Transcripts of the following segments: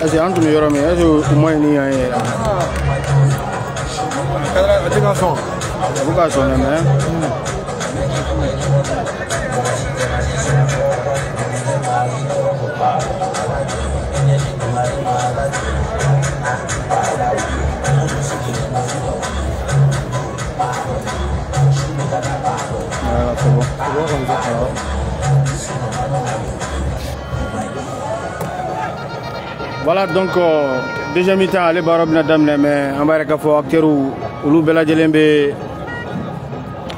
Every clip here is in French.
Est-ce que Anthony Yorami, est-ce que au moins il y a vocation même. Voilà, c'est bon. Voilà donc deuxième mi-temps ale baara bɛna daminɛ mais an b'a yɛrɛ k'a fɔ acteurs olu bɛɛ lajɛlen bɛ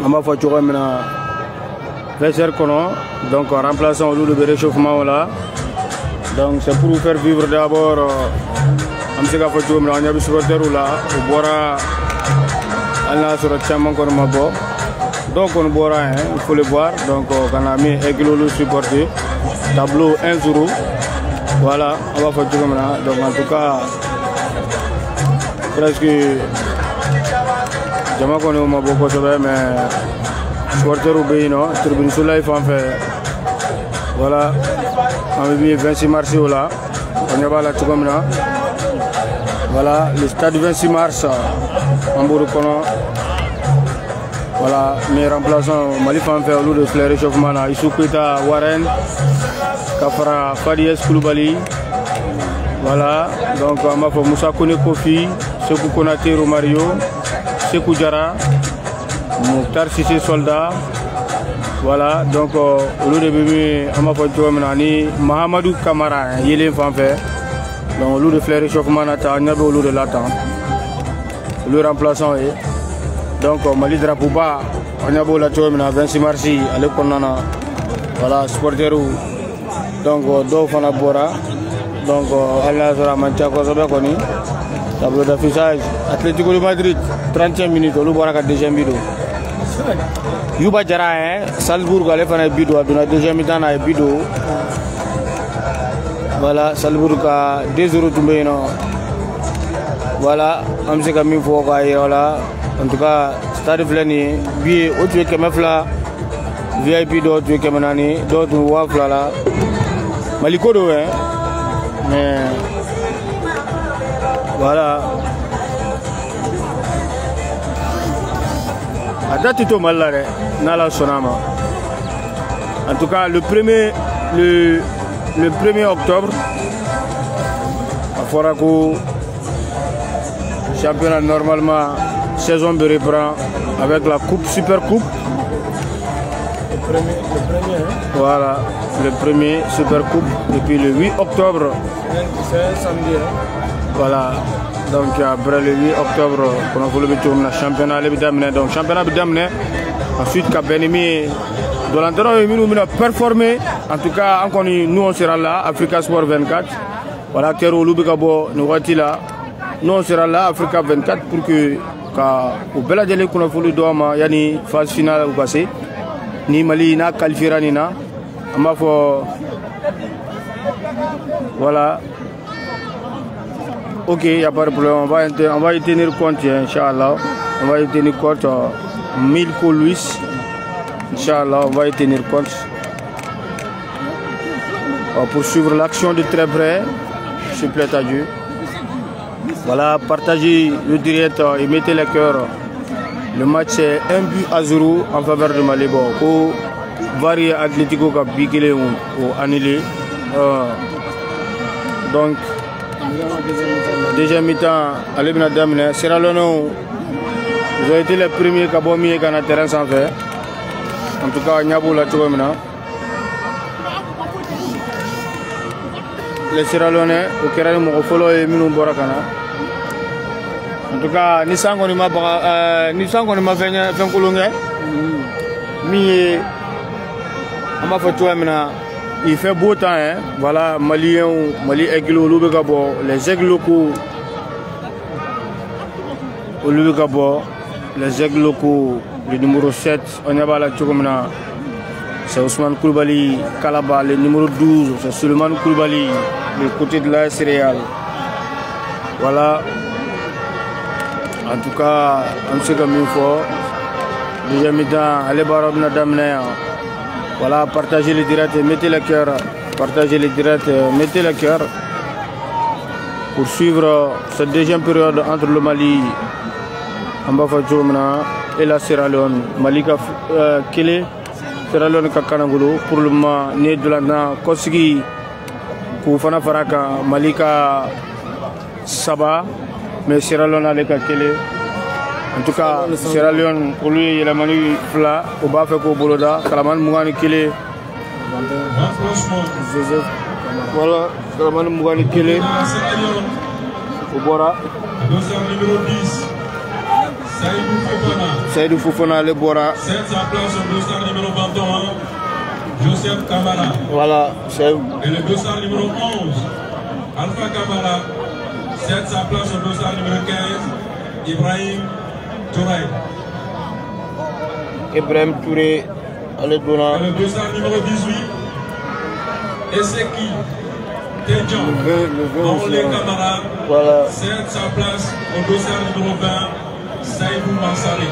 an b'a fɔ cogo min na vestiaire kɔnɔ donc remplaçant olu de bɛ réchauffement la donc c'est pour faire vivre d'abord an bɛ se k'a fɔ cogo min na an ɲɛ bɛ supporters la u bɔra hali n'a sɔrɔ caman kɔni ma bɔ dɔw kɔni bɔra hein il faut le voir donc ka na min Aigle olu supporter tableau 1-0. Voilà, on va faire tout comme ça. Donc en tout cas, presque, je ne connais pas beaucoup de choses, mais supporters ou bien non, tribune sur là, il faut en faire. Voilà, on a vu 26 mars là, on y va là tout comme ça. Voilà, le stade 26 mars, en Bourgogne. Voilà, mes remplaçants, Mali fan fait au lieu de faire réchauffement là, Issoukouita Warren. Kafara Fadies Koulibaly, voilà, donc on m'a fait Moussa Kone Kofi, Sekou Konaté Romario, Sekou Diarra, Mouktar Sissé Soldat, voilà, donc au lieu de bébé, on m'a fait Mahamadou Kamara, il est en fait, donc au lieu de faire réchauffement, on a au lieu de l'attendre, le remplaçant est, donc Mali drapeau bas, on a beau la tour, 26 mars, à l'école, voilà, supporter donc do fana bora donc Allah sera mancha ko sobe ko ni tableau d'affichage Atlético de Madrid 30e minute lu bora ka deuxième vidéo Yuba Jara hein Salzbourg ale fana vidéo aduna deuxième mi-temps na vidéo voilà Salzbourg ka 2-0 tombé no voilà am se ka mi fo ka voilà en tout cas stade flani bi o tu ke mafla VIP do tu ke manani do tu wa fla Maliko do hein mais voilà à date tout mal là nala sonama en tout cas le 1er octobre à Foraco championnat normalement saison de reprend avec la coupe super coupe le premier hein? Voilà le premier super coupe et puis le 8 octobre c'est samedi hein? Voilà donc après le 8 octobre on a voulu mettre le championnat donc championnat ensuite Benimi de l'entraîneur nous a performé en tout cas encore nous on sera là Africa Sport 24 voilà Kero Lubikabo nous voici là nous on sera là Africa 24 pour que au bel délai qu'on a voulu dormir yani phase finale ou passé ni Mali na qualifiera ni na ama fo voilà ok il y a pas de problème on va y tenir compte inchallah on va y tenir compte Milko Luis inchallah on va y tenir compte pour suivre l'action de très près s'il plaît à Dieu voilà partagez le direct et mettez les cœurs. Le match est 1-0 en faveur de Mali. Bon, varié Atlético qui a bigélé ou annulé. Donc, deuxième mi-temps, allez bien d'amener. Sierra Leone, ils ont été les premiers qui ont mis le terrain sans faire. En tout cas, il y a beaucoup de choses. Les Sierra Leone, au Kérani Mokofolo et Minou Borakana. En tout cas, Nissan on m'a fait colonge. Mais on m'a fait tout il fait beau temps hein. Voilà Mali Aigle les aigles locaux au les aigles locaux le numéro 7 on y a la Tchokomna c'est Ousmane Koulibaly Kalaba le numéro 12 c'est Souleymane Koulibaly le côté de l'AS Real voilà. En tout cas, on sait comme il faut. Deuxième mi-temps, allez voir d'amener. Voilà, partagez les directs et mettez le cœur. partagez les directs, mettez le cœur pour suivre cette deuxième période entre le Mali, Ambafa Djomna et la Sierra Leone. Mali Kele, Sierra Leone Kakanangolo, pour le moment, né de l'Anna Kosigi, Koufana Faraka, Malika Saba, mais Sierra Leone Aleka Kele. En tout cas, Sierra Leone, pour lui, il a manu Fla, au bas fait qu'au Boloda, Kalaman Mougani Kele. Voilà, Kalaman Mougani Kele. Au Bora. Numéro 10. Saïdou Fofana, le Bora. C'est sa place au dossard numéro 21, Joseph Kamara. Voilà, c'est. Et le dossard numéro 11, Alpha Kamara. C'est sa place au dossard numéro 15, Ibrahim Touré. Ibrahim Touré, allez Dona. Et le dossard numéro 18, Esseki Tedjan. Le Kamara. Voilà. C'est sa place au dossard numéro 20. Saïdou Mansari.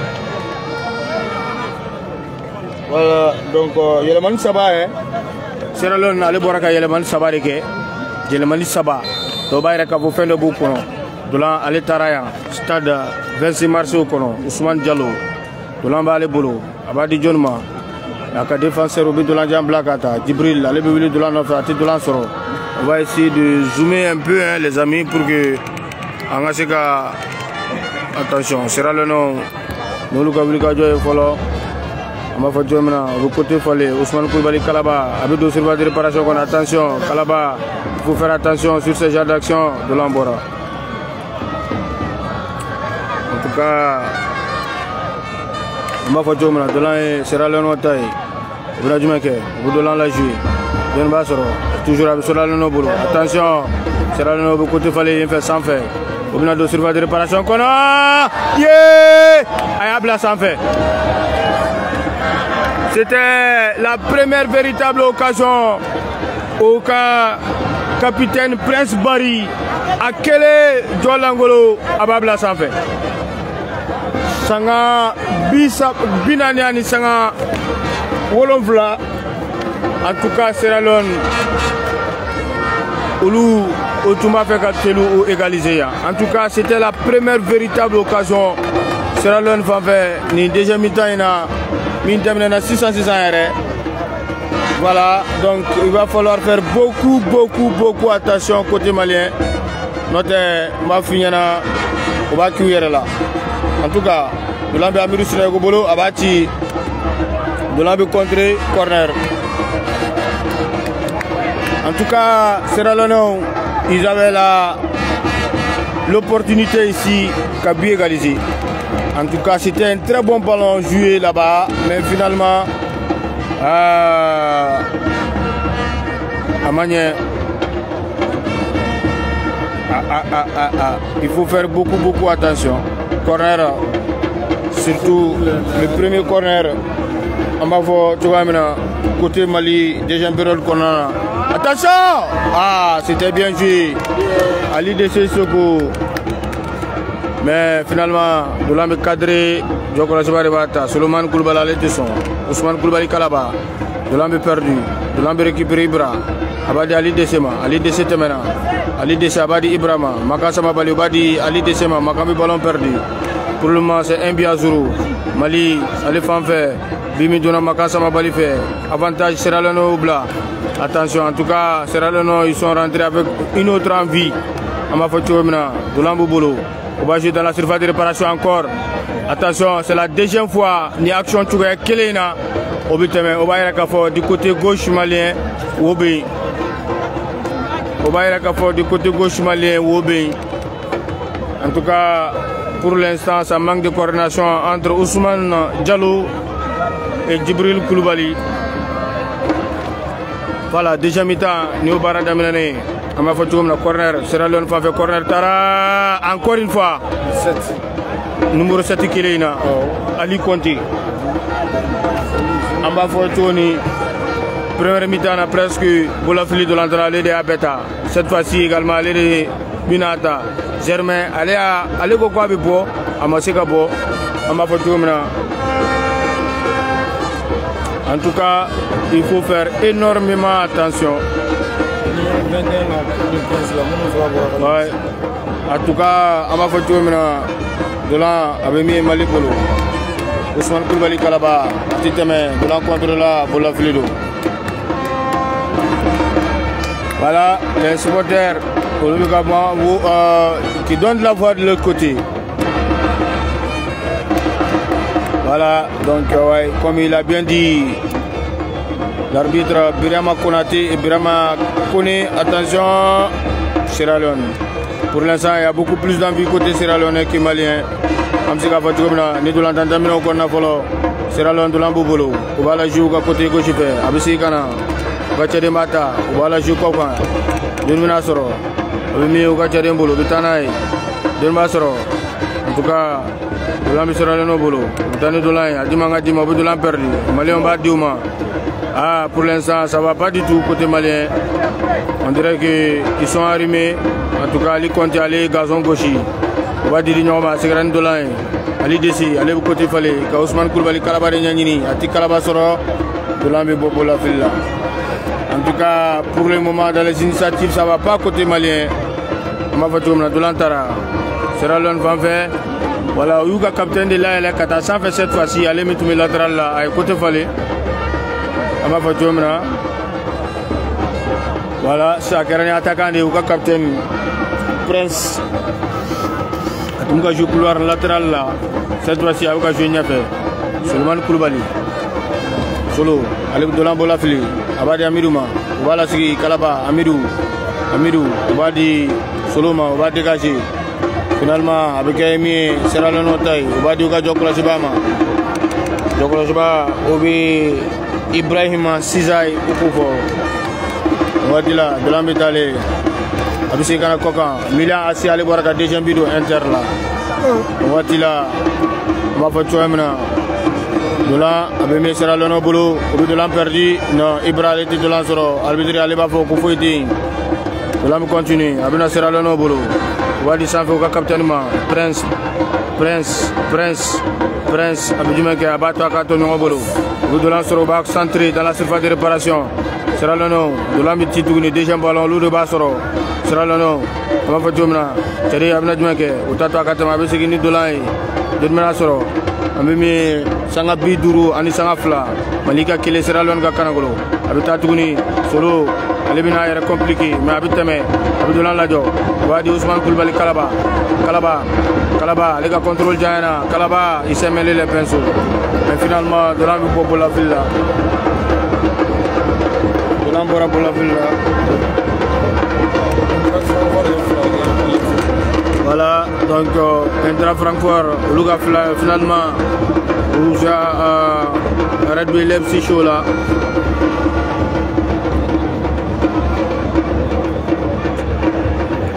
Voilà, donc Yelemani Saba, Sierra Leone, allez voir Yelemani Saba, Yelemani Saba, Dobaïra Kavo fin de Boukono, Dolan Ale Taraya, stade 26 mars au Kono, Ousmane Diallo, Dolan Bale Bolo, Abadi Djonma, la défenseur Obi Dolan Djan Blakata, Djibril, allez Bébé Dolan Nofati Dolan Soro. On va essayer de zoomer un peu, les amis, pour que Angaseka. Attention, Sierra Leone, nous le Gabriel Joye Folo, on va faire maintenant le côté Folé, Ousmane Koulibaly Kalaba, avec deux surveillants de réparation. Attention, Kalaba, il faut faire attention sur ce genre d'action de l'Ambora. En tout cas, on va faire maintenant de l'an Sierra Leone taille, on va jouer, on va la jouer, bien Bassoro, toujours avec Sierra Leone au boulot. Attention, Sierra Leone au côté Folé, il fait sans faire. On a deux surveillants de réparation. Ayabla sans fait. C'était la première véritable occasion au cas capitaine Prince Barry à Kele Djolangolo Ababla sans fait. Sanga Binaniani Sanga Wolonvla. En tout cas, Sierra Leone Oulu Otumba fait ou égalisé. En tout cas, c'était la première véritable occasion. Sierra Leone va faire ni déjà mi-temps, il a 600. Voilà, donc il va falloir faire beaucoup attention côté malien. Notre Mafiana, on va cuire là. En tout cas, de l'ambi Amirou Sinagobolo, Abati, de l'ambi contré, corner. En tout cas, Sierra Leone, ils avaient l'opportunité ici qu'à bien égaliser. En tout cas, c'était un très bon ballon joué là-bas, mais finalement, il faut faire beaucoup attention. Corner, surtout le premier corner, on va voir, tu vois maintenant, côté Mali, déjà période qu'on a. Attention! Ah, c'était bien joué. Ali de Soko. Mais finalement, nous l'avons cadré. Djokora Sebaribata, Solomon Koulibaly Desson, Ousmane Koulibaly Kalaba. Nous l'avons perdu. Nous l'avons récupéré Ibra. Abadi Ali Desema. Ali Desetemena. Ali Dese Abadi Ibrahima. Makasama Bali Abadi Ali Desema. Makami ballon perdu. Pour le moment, c'est un Biazuru. Mali, Ali Fanfe. Bimi Dona Makasama Bali fait. Avantage Sierra Leone au Bla. Attention, en tout cas, Sierra Leone, ils sont rentrés avec une autre envie. Amafochomina, Doulambo Bolo. On va jouer dans la surface de réparation encore. Attention, c'est la deuxième fois. Ni action Tchouga Kelena. On va y du côté gauche malien. Wobi. On va y du côté gauche malien. Wobi. En tout cas, pour l'instant, ça manque de coordination entre Ousmane Diallo et Djibril Koulibaly. Voilà, déjà mi-temps, Néo Barada Milane. On va faire le corner. Sierra Leone va faire corner. Tara, encore une fois. 7. Numéro 7 Kilena. Ali Conti. On va faire tourner. Première mi-temps, on a presque Boulafili de l'entrée de Abeta. Cette fois-ci également, aller de Binata. Germain, allez quoi avec Bo. On va faire Bo. On va faire tourner. En tout cas, il faut faire énormément attention. Ouais. En tout cas, on va faire tout maintenant. Dolan avait mis Mali Polo. Ousmane Koulibaly Kalaba, petit main, Dolan contre la Bola Filido. Voilà, les supporters qui donnent la voix de l'autre côté. Voilà, donc ouais, comme il a bien dit, l'arbitre Birama Konaté et Birama Kone, attention, Sierra Leone. Pour l'instant, il y a beaucoup plus d'envie côté Sierra Leone que malien. Amsika Fatou ni Dolan Tantamino Kona Folo, Sierra Leone Dolan Bobolo, on va la jouer à côté gauche, Abisi Kana, Gacha de Mata, on va la jouer Kokan, Dunmina Soro, Abimi Gacha de Mbolo, Bitanaï, Dunma Soro. En tout cas, Dolan Sierra Leone Bolo, Bitani Dolan, Adimanga Dima, Dolan perdu, Malien Badiouma. Ah, pour l'instant, ça va pas du tout côté malien. On dirait qu'ils sont arrimés. En tout cas, ils comptent aller gazon gauche. On va dire que c'est grand Dolan. Ali Desi, allez au côté Fallé. Ousmane Koulibaly Kalaba de Nyanyini. Ati Kalaba Soro. Dolan est Bobo la file là. En tout cas, pour le moment, dans les initiatives, ça va pas côté malien. On va faire tout le monde. Dolan Tara. Sierra Leone va faire. Voilà, Yuga capitaine de là, elle est 400 fait cette fois-ci. Allez mettre mes latéral là. À côté Fallé. On va faire tout le monde. Voilà, c'est un attaquant de Yuga capitaine Prince. On va jouer couloir latéral là. Cette fois-ci, on va jouer Niafé. Souleymane Koulibaly. Solo. Allez, Dolan Bola Fili. Abadi Amidouma. On va la seguir. Kalaba. Amidou. On va dire Soloma. On va dégager. Finalement, avec Aimi, Sierra Leone Taï. On va dire Jokla Shibama. Jokla Shiba. Obi Ibrahima Sizaï. On va dire là. Dolan Betale. Abisi Kana Kokan, Milan Assi Ali Boraka, deuxième vidéo Inter là. On va là, on va faire tout maintenant. Dolan, Abimi Sierra Leone Bolo, Dolan perdu, non, Ibra était Dolan Soro, Albitre Ali Bafo, Koufoïti. Dolan continue, Abina Sierra Leone Bolo. On va dire ça fait au capitainement, Prince, Abidjumeke, Abato Akatonio Bolo. Dolan Soro, bac centré dans la surface de réparation. Sierra Leone, Dolan Mititouni, deuxième ballon, lourd de Basoro. Sierra Leone, on va faire tout maintenant. Thierry Abinadjumeke, Otato Akatama, Abisegini Dolan, Dudmena Soro, Amimi Sanga Biduru, Ani Sanga Fla, Malika Kile Sierra Leone Gakanagolo, Abitatuni, Solo, Alibina est compliqué, mais Abitame, Abidolan Ladjo, Wadi Ousmane Koulibaly Kalaba, les gars contrôlent Diana, Kalaba, il s'est mêlé les pinceaux. Mais finalement, Dolan Bipo pour la ville là. Dolan Bora pour la ville là. Voilà, donc Intra Francfort, Louga finalement, Rouja Red Bull Leipzig chaud là.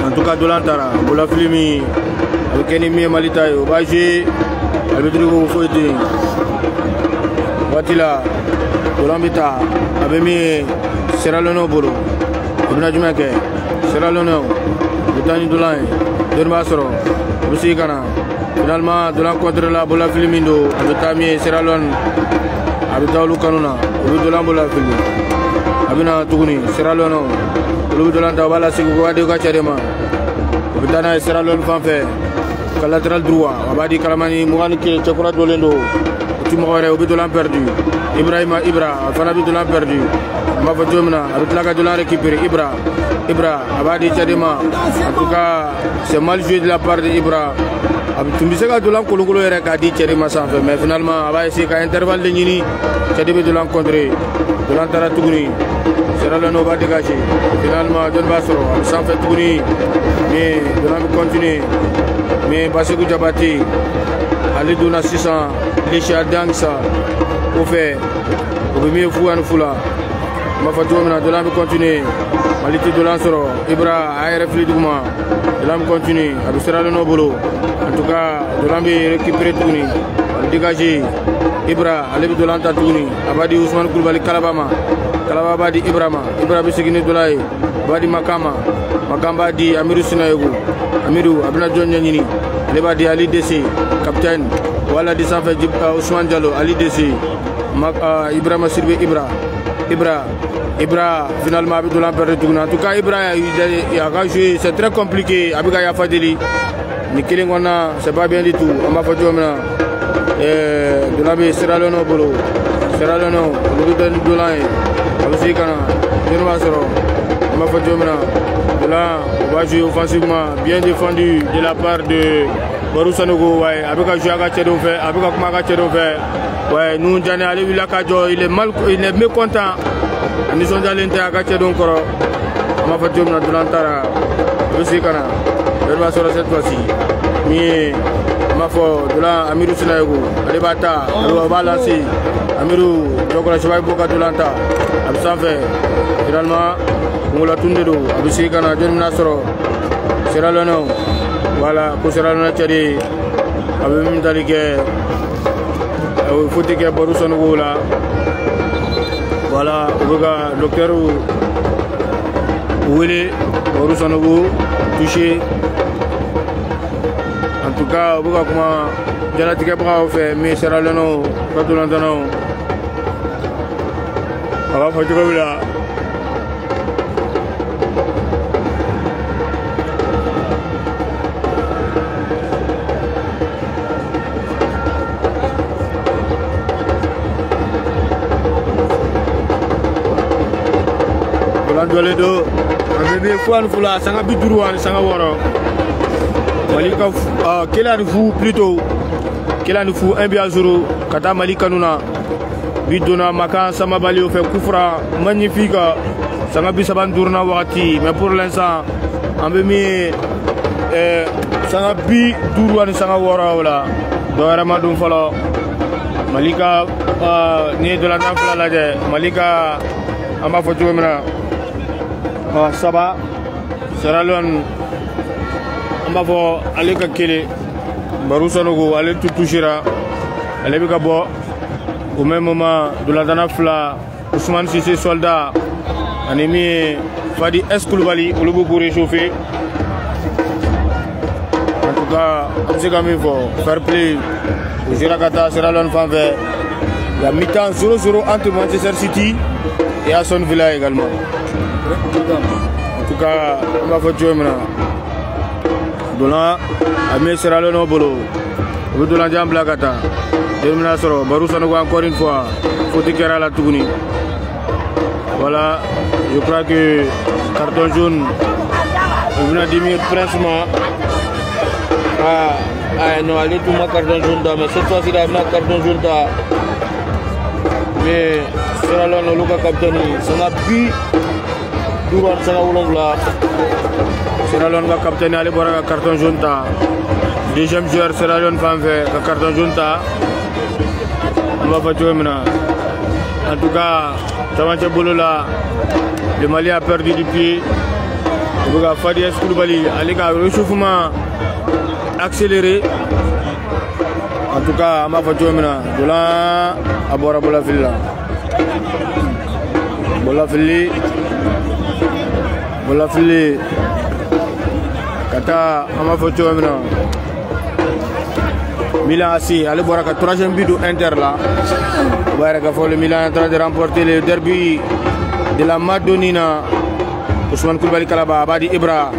En tout cas, Dolan Tara, Bola Filimi, avec Enemi Malitaï, Obaji, Albedrigo Foueti, Watila, Dolan Bita, Abemi, Sierra Leone Bolo, Abinadjumeke, Sierra Leone, Butani Dolan, Durma Soro, Bussi Kana. Finalement, Dolan contre la Bola Filimindo, Abitami, Sierra Leone, Abita Lukanuna, Dolan Bola Fili, Abina Tuguni, Sierra Leone, Dolan Tabala Sigo, Adioka Chadema, Abitana, Sierra Leone Fanfe, latéral droit, Abadi Kalamani, Mouraniki, Chakura Dolendo, Timore, Dolan perdu, Ibrahima Ibra, Fanabi Dolan perdu, Mafatumna, Abitlaga Dolan récupéré, Ibra, Abadi Chadema. En tout cas, c'est mal joué de la part d'Ibra. Tu me sais que Dolan Kouloukoulo est dit Chadema sans fait, mais finalement, Abadi c'est qu'à intervalle de Nini, Chadema Dolan contré, Dolan Taratuguni, Sierra Leone va dégager. Finalement, Don Basoro, sans fait Tuguni, mais Dolan continue. Mais Basekou Diabati, Ali Douna 600, Lisha Dangsa, au fait, au mieux Fouan Foula, Mafatou Mena, Dolan continue, Maliti Dolan Soro, Ibra, ARF Lidouma, Dolan continue, Abisera Leone Bolo, en tout cas, Dolan récupéré Touni, dégagé, Ibra, Alebi Dolan Tatouni, Abadi Ousmane Koulibaly Kalabama, Kalaba di Ibrahima, Ibrahima Sigini Dolay, Badi Makama di Amirou Sinayogo, Amirou Abna John Nyanyini, Leba di Ali Desi, capitaine, Wala di Sanfe Ousmane Diallo, Ali Desi, Ibrahima Sirbe Ibra, Ibra finalement avec Dolan perdre tout. En tout cas Ibra il a joué, c'est très compliqué avec Yafadeli. Nikeli Ngona c'est pas bien du tout. On m'a fait maintenant. Dolan be Sierra Leone bolo. Sierra Leone le Dolan aussi kana. Je va soro. On m'a fait maintenant. Dolan va jouer offensivement, bien défendu de la part de Barou Sanogo. Ouais, avec un joueur qui fait, avec un Kumaka qui fait. Ouais, nous on allé il est mécontent. Nous sommes allés à Gaché donc on m'a fait de l'antara aussi kana elle va sur cette fois-ci mais ma foi de la Amirou Sinago elle bata elle va lancer Amirou donc la cheval pour de l'anta absent fait finalement on l'a tourné d'eau aussi kana John Nasro Sierra Leone voilà pour Sierra Leone tchadi avec même dans les faut que Barou Sanogo là. Voilà, le docteur Ouélé, Barou Sanogo, touché. En tout cas, on va comment Jalatika Bravo fait, mais Sierra Leone, pas tout l'entendant. On va faire comme là. Dole do bébé fouane foula sanga bidurouane sanga woro Malika kelani fou plutôt kelani fou 1-0 kata Malika nuna bidona maka sama bali au fait koufra magnifique sanga bisaban tourna wakati mais pour l'instant on veut mis sanga bidurouane sanga woro wala do vraiment dum falo Malika ni de la nafla la de Malika amba fotu mena Saba Sierra Leone on va voir aller Kele Barou Sanogo aller tout touchera aller bika bo au même moment de la Danafla Ousmane Cissé soldat anémie Fadi Escoulbali au lobo pour réchauffer en tout cas c'est quand même fort fair play au Girakata Sierra Leone fan vert il y a mi-temps 0-0 entre Manchester City et Aston Villa également. En tout cas, on va faire jouer maintenant. Dolan a mis Sierra Leone bolo. On Dolan Diam Blagata. Termina soro. Barou Sanogo encore une fois. Faut tirer à la tournée. Voilà. Je crois que carton jaune. On vient de dire principalement. Non, allez tout ma carton jaune. Mais cette fois-ci, il a mis carton jaune. Mais Sierra Leone, le capitaine, ça n'a plus. Duran sanga ulongla Sierra Leone ga capitaine ali bora carton jaune ta deuxième joueur Sierra Leone fan vert carton jaune ta on va pas jouer maintenant en tout cas Tamanche Bolola le Mali a perdu du pied il va Fadi Escoulbali ali ga réchauffement accéléré en tout cas on va pas jouer maintenant Dolan abora Bola Fili Kata ama photo maintenant Milan assis allez voir la troisième but de Inter là le Milan est en train de remporter le derby de la Madonnina Ousmane Koulibaly Kalaba Abadi Ibra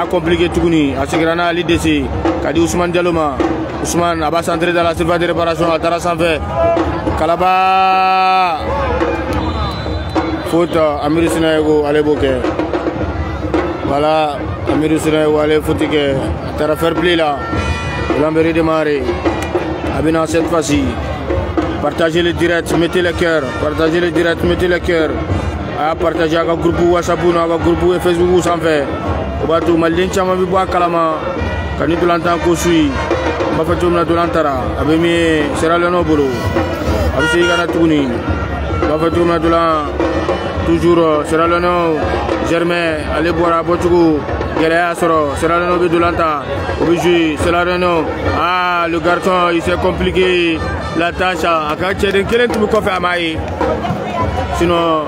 a compliqué tout ni à ce grand l'IDC Kadi Ousmane Dialoma Ousmane a centré dans la surface de réparation à Tara Sanfé Kalaba faute Amirou Sinago allez boquer. Voilà, Amirou Sinago allez foutre que Tara fair play là. L'embéré démarré. Abina cette fois-ci. Partagez le direct, mettez le cœur. Partagez le direct, mettez le cœur. Partagez avec le groupe WhatsApp, avec le groupe Facebook sans faire. Obatou Malin Chama Biboa Kalama. Kani tu l'entends qu'on suit. Bafatou na tu l'entara. Abimi Sierra Leone bolo. Abisi Gana Touni. Bafatou na tu l'entara. Toujours Sierra Leone Germain allez boire à Botougou Guéréa Soro Sierra Leone Bidulanta obligé Sierra Leone le garçon il s'est compliqué la tâche à Kachere quel est tout le à Maï sinon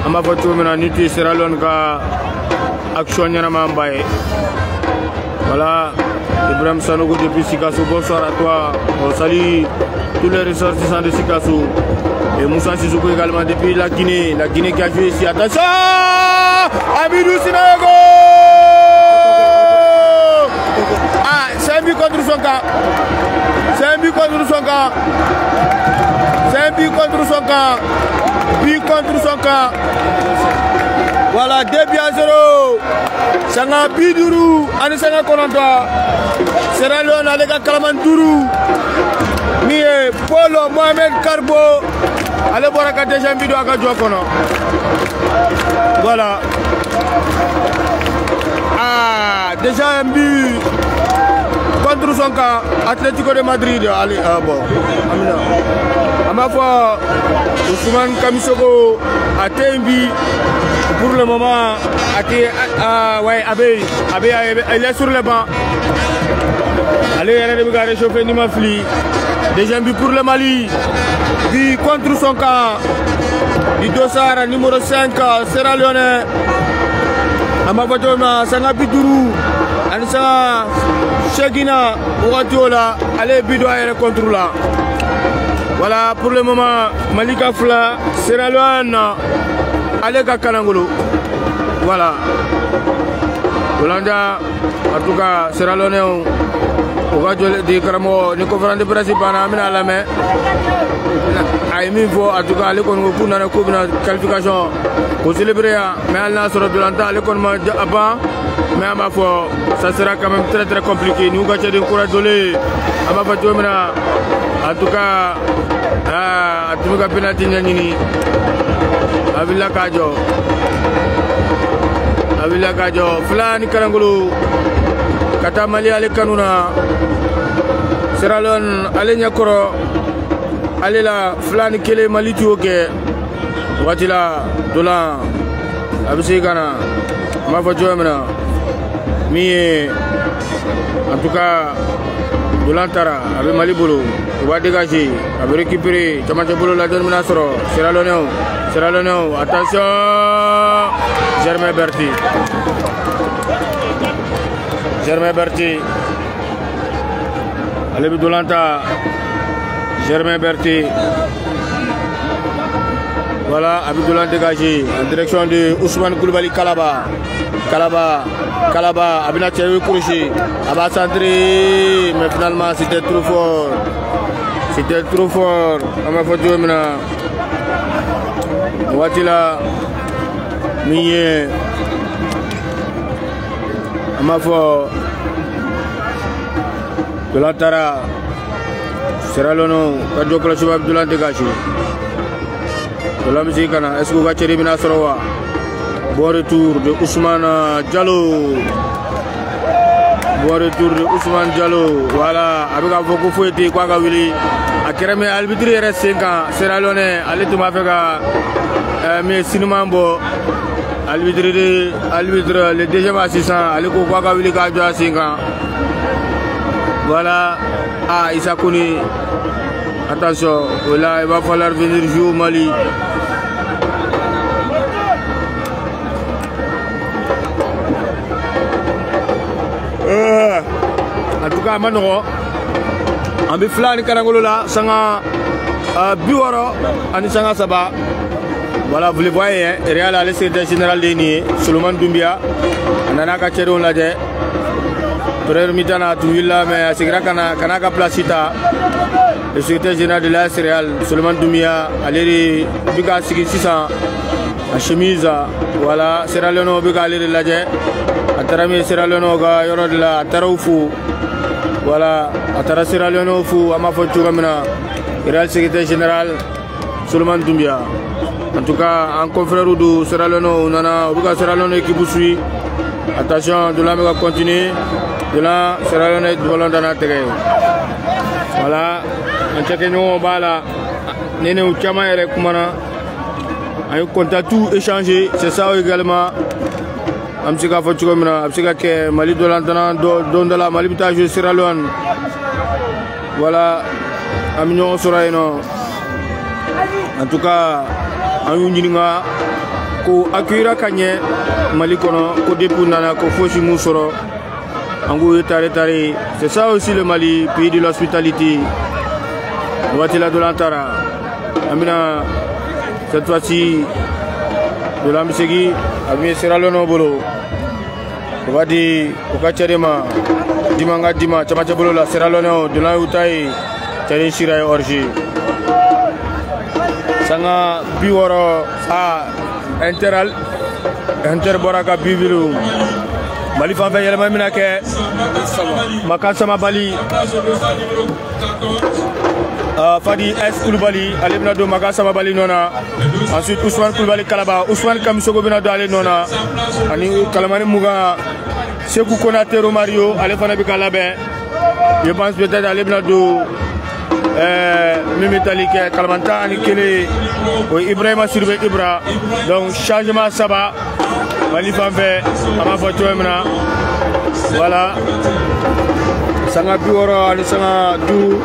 on va faire tout maintenant nuit Sierra Leone ka action Yanama Mbaye voilà Ibrahim Sanogo depuis Sikasso bonsoir à toi on salue tous les ressortissants de Sikasso Et Moussa Sissoko également depuis la Guinée. La Guinée qui a joué ici. Attention, Amidou Sinago. Ah, c'est un but contre son camp. C'est un but contre son camp. C'est un but contre son camp. But contre son camp. Voilà, 2 buts à 0. Sanga Biduru, Ani Sanga Konanta. Sierra Leone, Alega Kalamanduru. Mie, Polo, Mohamed Karbo. Allez voir à déjà un vidéo à Kadjokono. Voilà. Ah, déjà un but contre son camp, Atlético de Madrid. Allez, bon. À ma foi, Ousmane Kamisoko a été un but pour le moment. Ouais, Abbé, il est sur le banc. Allez, il va réchauffer Nimafli. Déjà un but pour le Mali. But contre son camp. Du Dossard, numéro 5, Sierra Leone. Amavatona, Sanga Biduru, Ansa Shagina, Ouatiola, allez, Bido à contre là. Voilà pour le moment, Malika Fla, Sierra Leone, allez, Kanangolo. Voilà. Yolanda, en tout cas, Sierra Leone, Ouatiola de Karamo, les conférences de presse, Panamina à la main. Aïmi, en tout cas, les Congo pour la qualification. Pour célébrer, mais elle n'a sur Dolanta, l'économie avant, mais à ma foi, ça sera quand même très très compliqué. Nous, quand il y a courage de à ma foi, en tout cas, à tout le monde, penalty Nyanini, Avila Kajo, Flani Karangolo, Katamali Ale Kanuna, Sierra Leone, Ale Nyakoro, Ale la Flani Kele Malituoke. Watila Dolan Abisigana Mafajomena Mi en tout cas Dolantara avec Malibolo il va dégager, il va récupérer Chamachobolo la donne Minasoro Sierra Leone attention Germain Berti Alebi Dolanta Germain Berti. Voilà, Abidoulan dégagé en direction de Ousmane Koulibaly Kalaba, Abina Tchéou Kourouchi, Abba centré, mais finalement c'était trop fort, à ma photo maintenant. Watila, Mie, à ma photo, de l'Antara, Sierra Leone, Kadjo Kolachou Abidoulan dégagé. La musique, est-ce que vous avez tiré Mina Sorowa? Bon retour de Ousmane Diallo. Voilà, avec un beaucoup fouetté, quoi qu'à Willy. À Kereme, l'arbitre reste 5 ans. Sierra Leone, allez, tu m'as fait mais Sinumambo, arbitre, le deuxième assistant, allez, quoi qu'à Willy, qui a 5 ans. Voilà, Issa Kouni. Attention, là, il va falloir venir jouer au Mali. En tout cas, Manoro, on va faire Karangolo là, Sanga Biwaro, Anisanga Saba. Voilà, vous le voyez, Réal a le secrétaire général d'Eni, Solomon Doumbia, Nanaka Cheron Lade, Premier Mitana Touilla, mais c'est grand Kanaka Placita. Le secrétaire général de l'AS Réal, Solomon Doumbia, Aléri Biga Sigi 600, en chemise, voilà, Sierra Leone Biga Aléri Lade, Atarami Sierra Leone Yoro de la Taroufu, voilà, Atara Sierra Leone Fou, Amafotu Ramena, Réal secrétaire général, Solomon Doumbia. En tout cas, en confrère de Sierra Leone, Nana, Biga Sierra Leone qui vous suit. Attention, de là, on va continuer. De là, Sierra Leone est volant dans la terre. Voilà. En tout cas, nous là, Nene Uchama et Kumana, on contact tout échanger, c'est ça également. Amsika Fochomina, Amsika ke Mali de l'Antana, Dondala, Mali Bitage, Sierra Leone. Voilà, Amignon Soraino. En tout cas, en Yunga, ko Akira Kanye, Mali Kono, ko Depunana, ko Foshi Mousoro, Angou Tare Tare. C'est ça aussi le Mali, pays de l'hospitalité. Watila de l'Antara. Amina cette fois-ci de l'Ambisegi Ami Sierra Leone bolo Wadi Okachadema Dimanga Dima Chamacha bolo la Sierra Leone de la Utai Chari Shirai Orji Sanga Biworo a Inter Boraka Bibilu Mali Fanfan Yelema Minake Makasama Bali Fadi S Koulibaly Alibna do Makasama Bali nona. Ensuite Ousmane Koulibaly Kalaba Ousmane Kamisogo bina do ale nona. Ani Kalamani Muga Sekou Konaté Romario Alefana Bikalabe. Je pense peut-être Alibna do Mimi Talike Kalamanta Ani Kele Ibrahima Sirbe Ibra. Donc changement Saba Mali Fanfan Ama Foto Emna. Voilà Sanga Biworo Ali Sanga du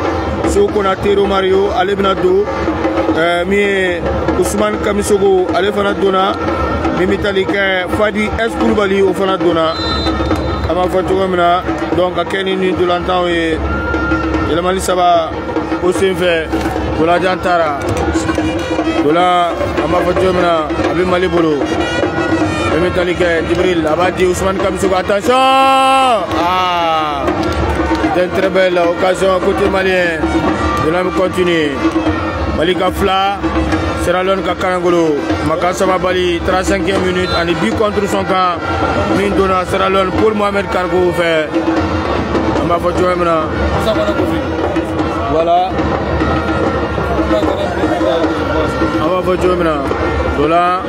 Sekou Konaté Romario Alibna do mi Ousmane Kamisogo Alefana dona Mimi Talike Fadi S Koulibaly o fana dona Ama Foto Emna. Donc akeni ni de l'antan et le Mali Saba au Senfe de la Jantara de la Ama Foto Emna Abi Mali Bolo Mimi Talike Djibril Abadi Ousmane Kamisogo attention c'est une très belle occasion côté malien de l'homme continue Malika Fla Sierra Leone Kakarangolo Makasama Bali 35e minute en but contre son camp Mindona Sierra Leone pour Mohamed Cargo fait Ama Foto Emna. Voilà Ama Foto Emna Dola.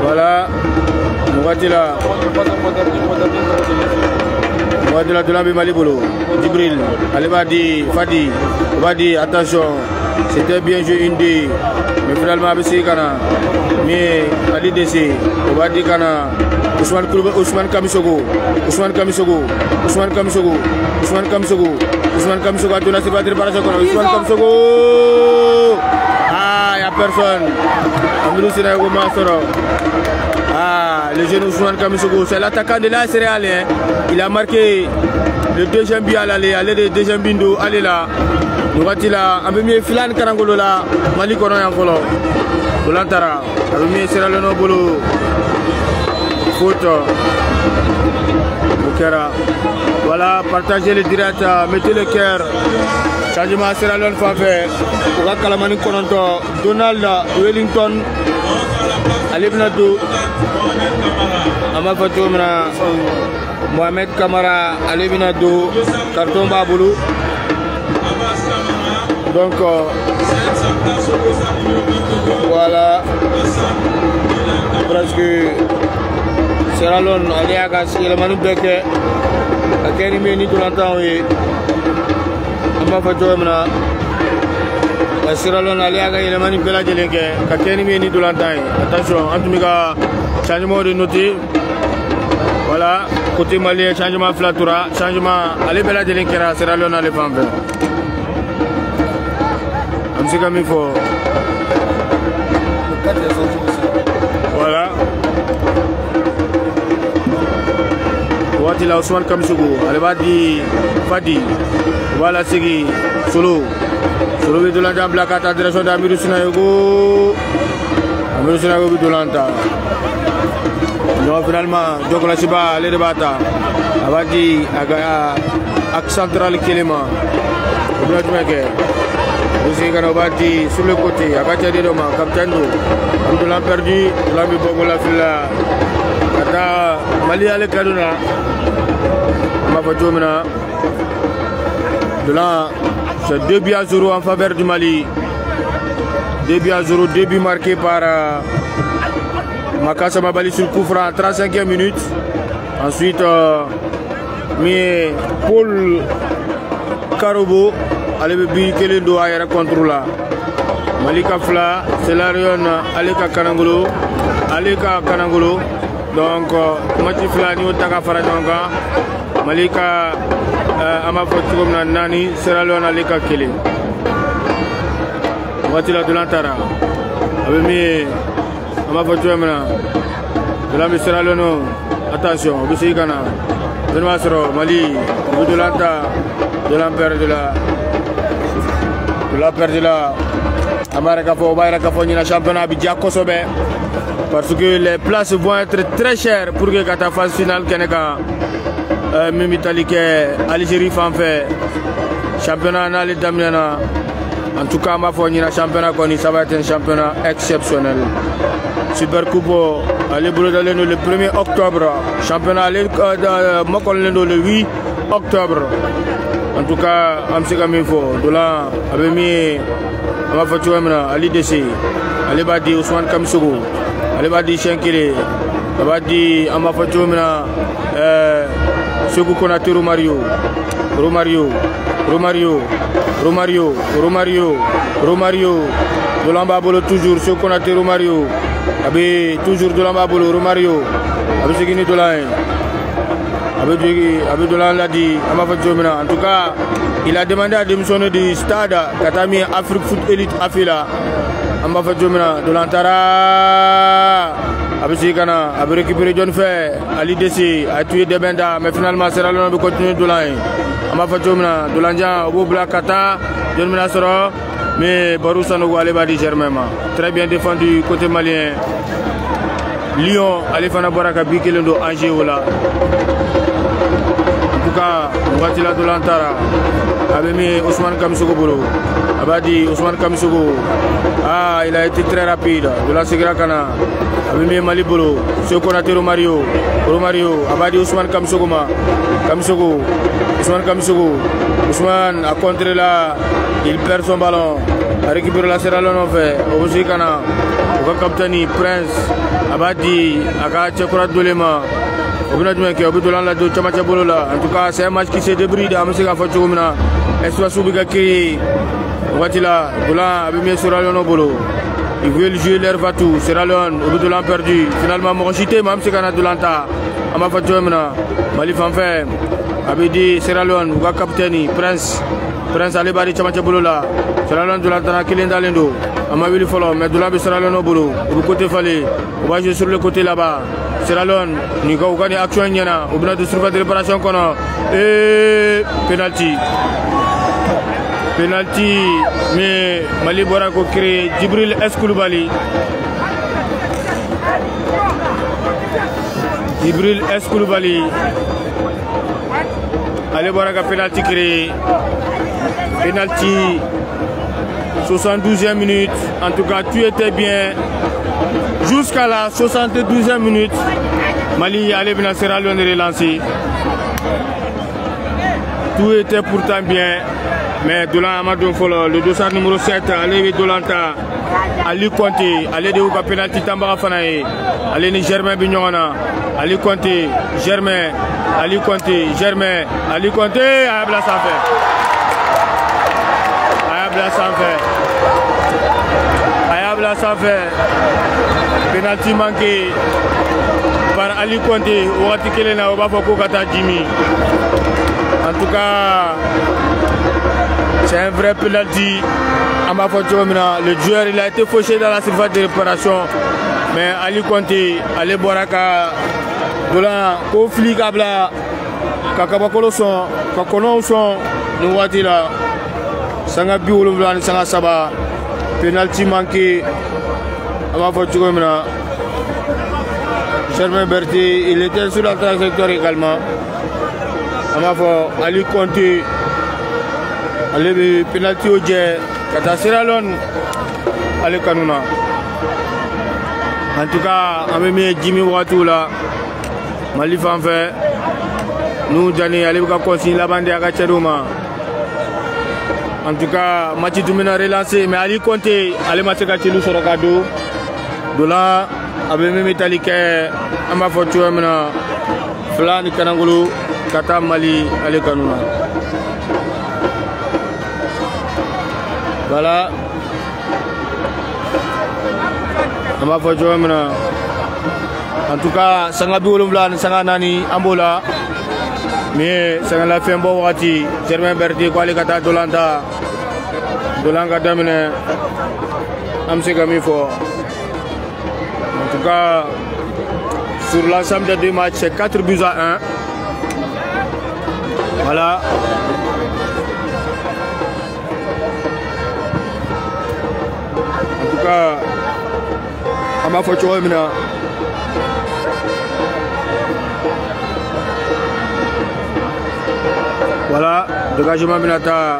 Voilà Mougatila de l'Ambi Malibolo Djibril Alibadi Fadi Wadi attention c'était bien joué une D mais finalement Abissi Kana mais Ali Desi Wadi Kana Ousmane Kamisogo a donné ses batteries par la seconde. Ousmane Kamisogo il n'y a personne Amirou Sinago Mansoro. Le jeune Ousmane Kamisogo, c'est l'attaquant de l'AS Real. Il a marqué le deuxième but à l'aller, le deuxième bindo, allez là. Nous voici là, un peu mieux filan Karangolo là, Mali Kono Yankolo, Bolantara, un peu mieux Sierra Leone Bolo, faute, Bukera. Voilà, partagez le direct, mettez le cœur. Changement Sierra Leone Fanfan, Oga Kalamani Kononto, Donald Wellington. Alibna do Ama Foto Emna Mohamed Kamara Alibna do carton Baboulou. Donc voilà presque Sierra Leone Aliagas il manu deke akeni meni tout l'entend oui Ama Foto Emna Sierra Leone Aliaga il manu bela jelenke akeni meni tout l'entend. Attention en tout cas changement de noté. Voilà côté malien changement Flatura changement allez bela jelenkera Sierra Leone ale Fanfan amsi comme il faut. Voilà Wati la Ousmane Kamisogo Alibadi Fadi voilà Sigi Solo de l'Antan Blakata direction d'Amirou Sinago de l'Antan. Donc finalement Djokola Siba les débata Abadi Ak central Kelema aussi Kanobati sur le côté Abatia Dedoma capitaine de l'an perdu de l'Ambi Bogola Fila Kata Mali Ale Kaduna Ama Foto Emna de là c'est 2-0 en faveur du Mali. 2-0, début marqué par Makasama Bali sur coup franc, 35e minute. Ensuite, mais Paul Karobo, allez Kelendo Ayara contrôle là. Malika Fla, Selarion, Aleka Kanangolo. Donc, Mati Fla, Nio Taka Faradanga, Malika Ama Foto Emna Nani, Sierra Leone Aleka Kele. Voici la de l'Antara. Avec Ama Foto Emna. De la Sierra Leone. Attention, Obissi Ghana. De Mali, de l'Anta, de l'Ampère de la la perdu là. Amareka fo bayra ka fo ñina championnat bi jakko sobe parce que les places vont être très chères pour que kata phase finale keneka Mimi Talike Algérie fan fait championnat na le damnana. En tout cas ma fo ñina championnat koni ça va être un championnat exceptionnel. Super Coupe allez bolo daleno le 1er octobre, championnat allez mokol lendo le 8 octobre. En tout cas am siga mi fo dola abemi ama fa tuamna ali desi ali badi Ousmane Kamsougou ali badi Chenkile abadi ama fa tuamna Segou Konaté Romario Dolamba bolo toujours Segou Konaté Romario abe toujours Dolamba bolo Romario abe segini dolay abe Dolan l'a dit ama fa tuamna. En tout cas il a demandé à démissionner du stade Katami Afrique Foot Elite Afila. Amba fa jomina Dolantara Abisikana a récupéré John Fait Ali Dessi a tué Debenda mais finalement Sierra Leone a continué Dolan. Amba fa jomina Dolanja Obo Blakata John Mina Soro mais Barou Sanogo Alebadi Germain. Très bien défendu côté malien. Lyon Alifana Baraka Bikelendo Angéola. En tout cas, on va tirer Dolantara. Avec Ousmane Kamsougou Bolo. Abadi Ousmane Kamsougou. Ah, il a été très rapide. De la Segra Kana. Avec Mali Bolo. Segou Konaté Romario. Abadi Ousmane Kamsougou. Ousmane Kamsougou. Ousmane a contré là. Il perd son ballon. A récupéré la Sierra Leone en fait. Ousmane Kana. Oka Kaptani Prince. Abadi. Aka Tchekourat Dolema. En tout cas, c'est un match qui se débride à M. Fachoumina. Espoir Soubiga qui voici là, Dolan a mis Sierra Leone au boulot. Ils veulent jouer l'air Vatou, Sierra Leone, au bout de l'an perdu. Finalement, Morchité, même si Kana Dolanta, Ama Fachoumina, Mali Fanfé, Abidi, Sierra Leone, Ouga Kapteni, Prince Alebari Chamachabolola, Sierra Leone Dolanta, Kilinda Lendo, Ama Willy Follow, mais Dolan Sierra Leone au boulot, au côté Fallé, on va jouer sur le côté là-bas. Sierra Leone, ni ko gani action nyana, au bout de surface de réparation kono et penalty, mais Mali Borako créé Djibril Eskoulibaly. Allez Boraka penalty créé, penalty 72e minute. En tout cas, tu étais bien. Jusqu'à la 72e minute, Mali allait venir Sierra Leone relancer. Tout était pourtant bien, mais Dolan Amadou Folo, le dossard numéro 7, allait Dolanta, Ali Conté, allait de Ouka penalty Tambara Fanae, allait ni Germain Bignona, Ali Conté, Germain, Ayabla sans fait. Penalty manqué par Ali Conté au Ratikelena au Bafoko Kata Jimmy. En tout cas, c'est un vrai penalty. Le joueur il a été fauché dans la surface de réparation, mais Ali Conté, Ali Boraka, Dolan, Kofli Kabla, Kakabakolo son, Kakono son, nous voici là, Sanga Biouloulan, Sanga Saba, penalty manqué. Germain Berti, il était sur la trajectoire également. Ali Conté, Ali penalty au jet, Kata Sierra Leone, Ali Kanuna. En tout cas, on a mis Jimmy Watou là, Mali Fanfé, nous Djani, Ali Consigne la bande à Gachadouma. En tout cas, Mathieu Doumena relancé, mais Ali Conté, Ali Matsekachilu sur le cadeau. Dolan avec Mimi Talike, Ama Fotuamina, Flan Kanangulu, Kata Mali, Ali Kanuna. Voilà. Ama Fotuamina. En tout cas, Sangabi Olumlan, Sanganani, Ambola. Mais Sangan la fait un bon wati. Germain Berti, Kwali Kata Dolanta. Dolanga Damine. Amsekami fort. En tout cas, sur l'ensemble des deux matchs, c'est 4 buts à 1. Voilà. cas, à ma photo, voilà, dégagement Minata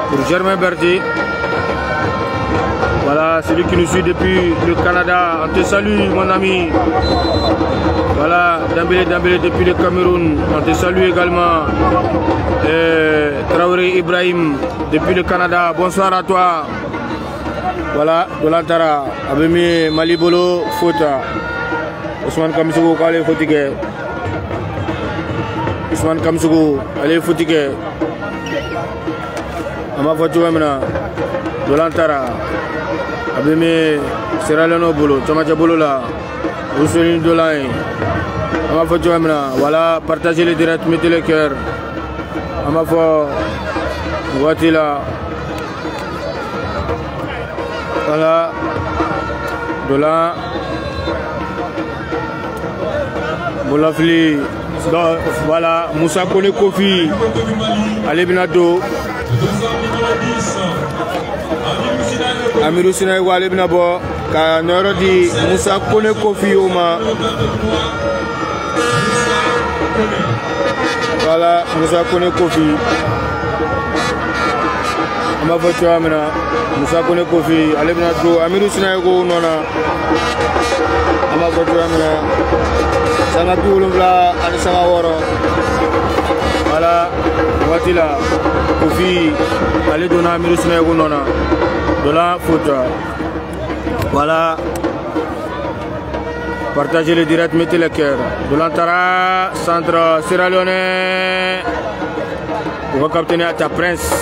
pour Germain Berthier. Voilà, celui qui nous suit depuis le Canada. On te salue, mon ami. Voilà, Dembélé depuis le Cameroun. On te salue également. Traoré Ibrahim depuis le Canada. Bonsoir à toi. Voilà, Dolantara. Abemi Malibolo, Fota. Ousmane Kamsougou, allez, Fotigue. Ousmane Kamsougou, allez, Fotigue. Ama Fatou Emna. Dolantara. Abemi Sierra Leone Bolo, Tomatia Bolo là. Rousseline Dolain. Ama Fatou Emna. Voilà, partagez les directs, mettez le cœur. Ama Fatou. Voici là. Voilà, Dola, Bolafli, voilà, Moussa Kone Kofi, Ali Binado, Amirou Sinaï Wale Binabo, Kanoro di Moussa Kone Kofi Oma. Voilà, Moussa Kone Kofi. Ma voiture amena Moussa Kone Kofi alebna do Amirou Sinaï go nona ama voiture amena sanga biwulumla ani sanga woro voilà voiture là Kofi ale dona Amirou Sinaï go nona de la faute voilà partagez le direct, mettez le cœur de l'Antara centre Sierra Leone pour capitaine à ta Prince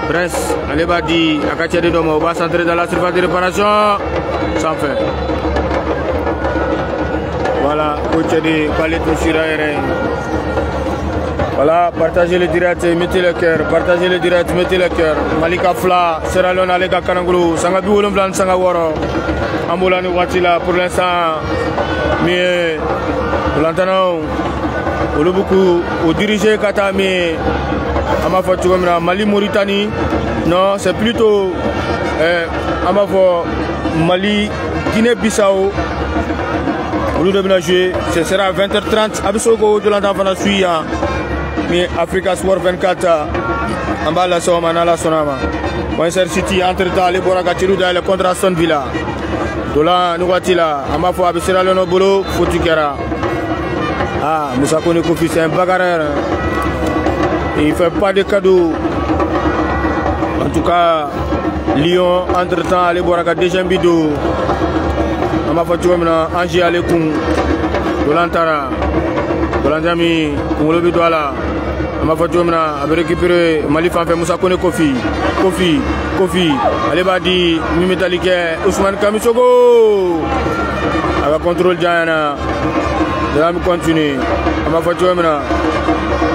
Prince, allez Badi, Akatia de Domo, va s'entrer dans la surface de réparation, sans fait. Voilà, coach de Khaled Moussira. Voilà, partagez le direct, mettez le cœur, partagez le direct, mettez le cœur. Malika Fla, Sierra Leone, Alega Kanangulu, Sangabi Wolumlan, Sangaworo, Amboulani Watila pour l'instant, mais l'entendons, Olubuku, au diriger Katami. Mali Mauritanie, non, c'est plutôt Mali Guinée-Bissau. Au lieu de bien jouer, ce sera à 20h30. Abisogo de l'Antafana Suya, mais Africa Sport 24, en bas la Soma, la Sonama. Manchester City, entre-temps, les Boragatiruda et le contre Aston Villa. Dola Nouatila, Amafo Abisera Lenobolo, Foutikera. Ah, Moussa Kone Kofi, c'est un bagarreur. Il ne fait pas de cadeaux. En tout cas, Lyon, entre-temps, les Boraka Dejambido. Amafatuamna, Angie Alekoum, Dolantara, Dolandami, Koulobi Douala. Amafatuamna avait récupéré Malifan fait Moussa Kone Kofi. Kofi, Alebadi, Mimetalike, Ousmane Kamisogo. Avec contrôle Diana. De là, continue. Amafatuamna.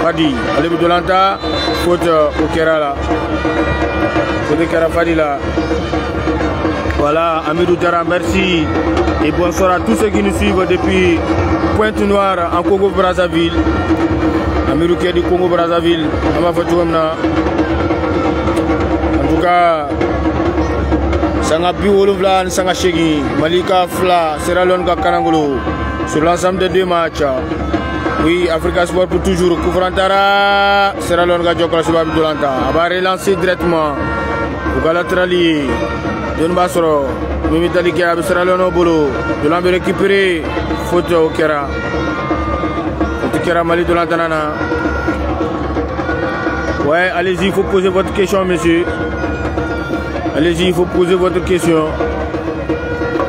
Fadi, Alebi Dolanta, faute au Kerala. Faute Kera Fadi là. Voilà, Amidou Tara, merci. Et bonsoir à tous ceux qui nous suivent depuis Pointe-Noire en Congo-Brazzaville. Amidou qui est du Congo-Brazzaville. En tout cas, Sanga Biwoluvlan, Sanga Shegi, Malika Fla, Sierra Leone Kanangolo. Sur l'ensemble des deux matchs. Oui, Africa Sport pour toujours. Koufrantara, Sierra Leone Gadjokra Subab Dolanta. On va relancer directement. Au Galatrali, Don Basro, Mimitalike, Sierra Leone Bolo. Dolan veut récupérer. Faute au Kera. Faute Kera Mali Dolantanana. Ouais, allez-y, il faut poser votre question, monsieur. Allez-y, il faut poser votre question.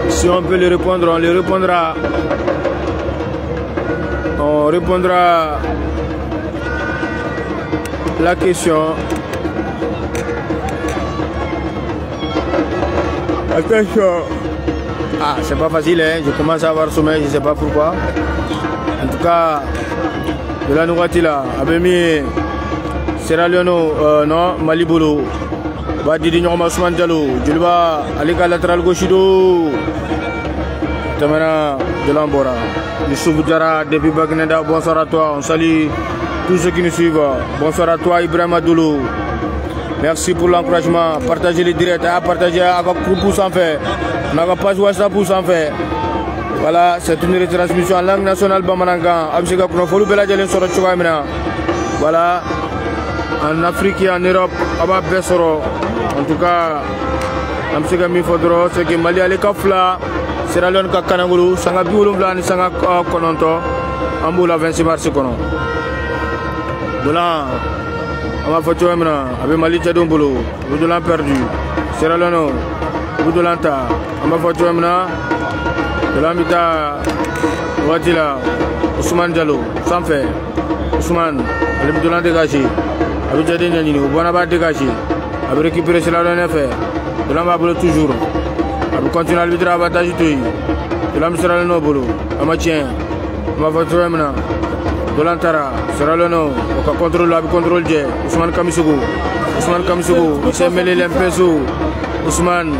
Si on peut le répondre, on le répondra. On répondra la question. Attention. Ah, c'est pas facile, hein. Je commence à avoir sommeil, je sais pas pourquoi. En tout cas, de la Nouatila, Abemi, Sierra Leone, non, Malibolo, Badidi Nyoma Ousmane Diallo, Djulba, Alika latéral gauchido, Tamana de l'Ambora. Youssouf Diara depuis Bagneda, bonsoir à toi, on salue tous ceux qui nous suivent. Bonsoir à toi Ibrahim Adoulou. Merci pour l'encouragement. Partagez les directs, partagez avec groupe sans faire. On n'a pas WhatsApp sans faire. Voilà, c'est une retransmission en langue nationale Bamananga. Absega Kunofolu Beladjelen Soro Chouamina. Voilà, en Afrique et en Europe, Abba Bessoro. En tout cas, Absega Mifodro, c'est que Mali Ali Kafla, Sierra Leone Kakanangulu, Sanga Bioulombla, Sanga Kononto, Amboula 26 mars Kono. Dolan, Ama Fotouemna, avec Mali Tchadombolo, Boudolan perdu, Sierra Leone, Boudolanta, Ama Fotouemna. De l'amita Watila Ousmane Diallo sans faire Ousmane elle de l'an dégagé avec Jadine Yanini au bon abat dégagé avec récupérer cela dans l'affaire de l'an va toujours avec continuer à l'arbitre avantage de l'an sera le nobolo amatien ma voiture maintenant de l'antara sera le no au contrôle avec contrôle J Ousmane Kamisogo il s'est mêlé l'impeso Ousmane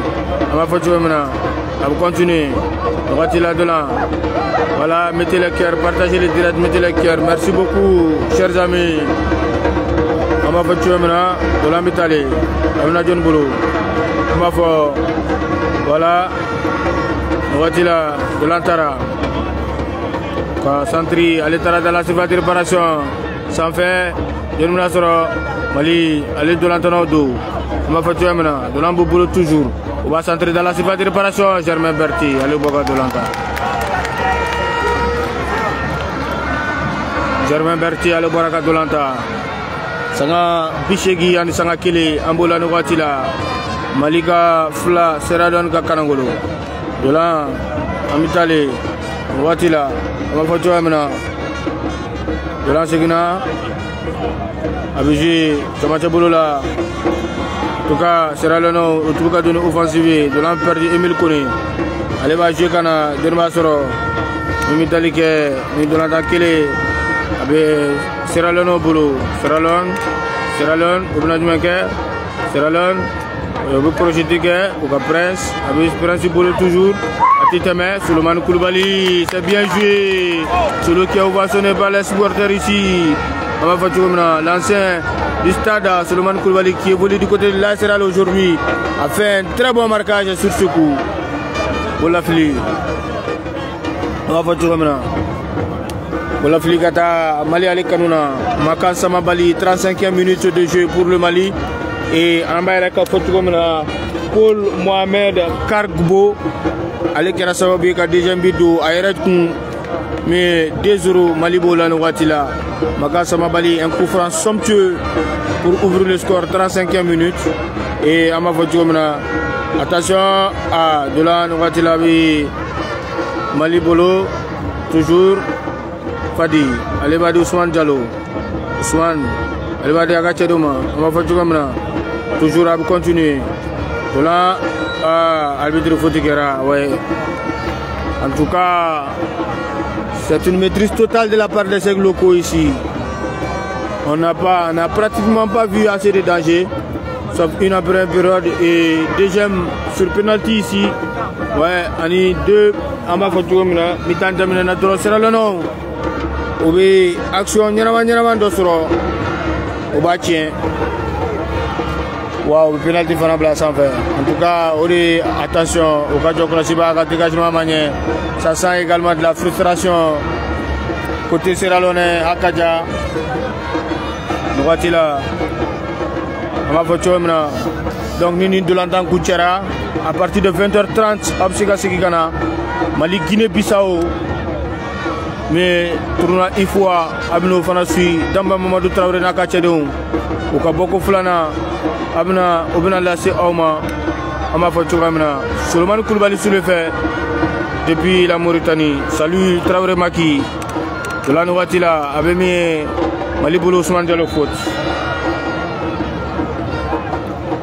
ma voiture maintenant à continuer. Watila de là. Voilà, mettez les cœurs, partagez les directs, mettez les cœurs. Merci beaucoup, chers amis. On va faire tuer maintenant de la métallée. On a John Boulot. On va faire. Voilà. Watila de l'Antara. Centri, à l'état de la surface de réparation. Sans fait, John Moulassoro. Mali, à l'aide de l'Antanodo. On va faire tuer maintenant. De l'Amboulot toujours. On va centrer dans la surface de réparation. Germain Berti, allez au Boga de l'Anta. Germain Berti, allez au Boga de l'Anta. Sanga Bichegi, and Sanga Kili, Amboula Nouatila, Malika Fla, Seradon Kakanangolo. De là, Amitali, Nouatila, on va faire maintenant. De là, Segina, Abiji, Chamachaboulola. En tout cas, Sierra Leone, en tout cas, donné offensive de l'an perdu Emile Kone. Allez, va jouer Kana, Derma Soro, Mimi Talike, Mimi de l'Antakele, avec Sierra Leone Boulot, Sierra Leone, Obna Jumenke, Sierra Leone, Obu Projetike, Oka Prince, avec Prince Boulot toujours, à Titeme, Souleymane Koulibaly, c'est bien joué, celui qui a ovationné par les supporters ici. On va faire maintenant l'ancien du stade Souleymane Koulibaly qui évolue du côté de l'Asseral aujourd'hui a fait un très bon marquage sur ce coup. Bolafli. On va faire maintenant. Bolafli Kata Mali Ali Kanouna. Makan Samabali 35e minute de jeu pour le Mali. Et en bas il y a Paul Mohamed Kargbo. Ali Karasawabi ka deuxième bidou Ayret Koun. Mais 2-0 Malibo Lanouatila. Maka Samabali, un coup franc somptueux pour ouvrir le score 35e minute. Et à ma voiture maintenant. Attention à Dolan Ouatila Malibolo. Toujours Fadi. Allez Badi Ousmane Diallo. Ousmane. Allez Badi Agachedoma. À ma voiture maintenant. Toujours à continuer. Dolan arbitre Fotikera. Ouais. En tout cas. C'est une maîtrise totale de la part des aigles locaux ici. On n'a pratiquement pas vu assez de danger, sauf une première période et deuxième sur penalty ici. Ouais, on est deux en bas photo mi-temps terminé notre Sierra Leone. Obi action nyaraman dosoro. Oba tient. Waouh, penalty fanable sans faire. En tout cas, attention au cas de Krasiba, au dégagement manière. Ça sent également de la frustration côté Sierra Leone, Akaja. Nouatila. On va faire maintenant. Donc, nous de l'entend Koutiera. À partir de 20h30, Absega Sekigana, Mali Guinée-Bissau. Mais, tournoi une fois, Abno Fanasui, Damba Mamadou Traoré Nakachedon, Okaboko Flana. Abna Obna Lassé Auma Ama Fatoramna Souleymane Koulibaly sur le fait depuis la Mauritanie. Salut Traoré Maki de la Nouatila avait mis Malibolo Ousmane Diallo faute.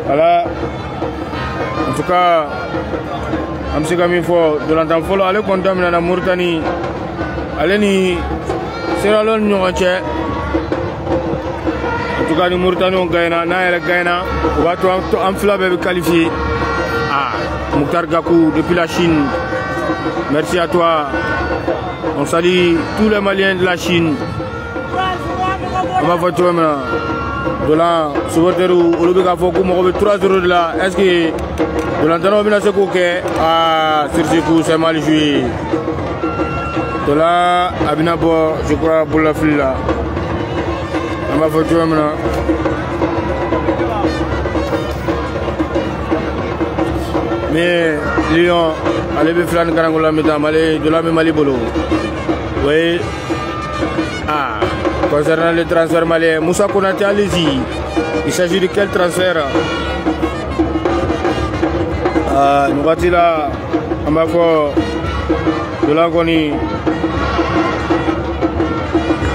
Voilà. En tout cas, Amsega Mifo de l'entend follow allez condamner la Mauritanie. Allez ni Sierra Leone Nyonche. En tout cas, nous Mauritanie on gagne, on va tout enflammer qualifié. Ah, Mouktar Gakou depuis la Chine. Merci à toi. On salue tous les Maliens de la Chine. On va voter maintenant. Dolan supporteru olu bɛ k'a fɔ ko mɔgɔ bɛ 3-0 de la. Est-ce que Dolantanaw bɛna se k'o kɛ? Ah, sur ce coup c'est mal joué. Dolan a bɛna bɔ je crois bololafili la. An b'a fɔ cogoya min na. Mais Lyon, allez bien faire un grand goal à mi-temps, Dolan bɛ Mali bolo. Oui. Ah, concernant le transfert malien, Moussa Konaté, allez-y. Il s'agit de quel transfert? Nous voici là, on va faire de l'agoni.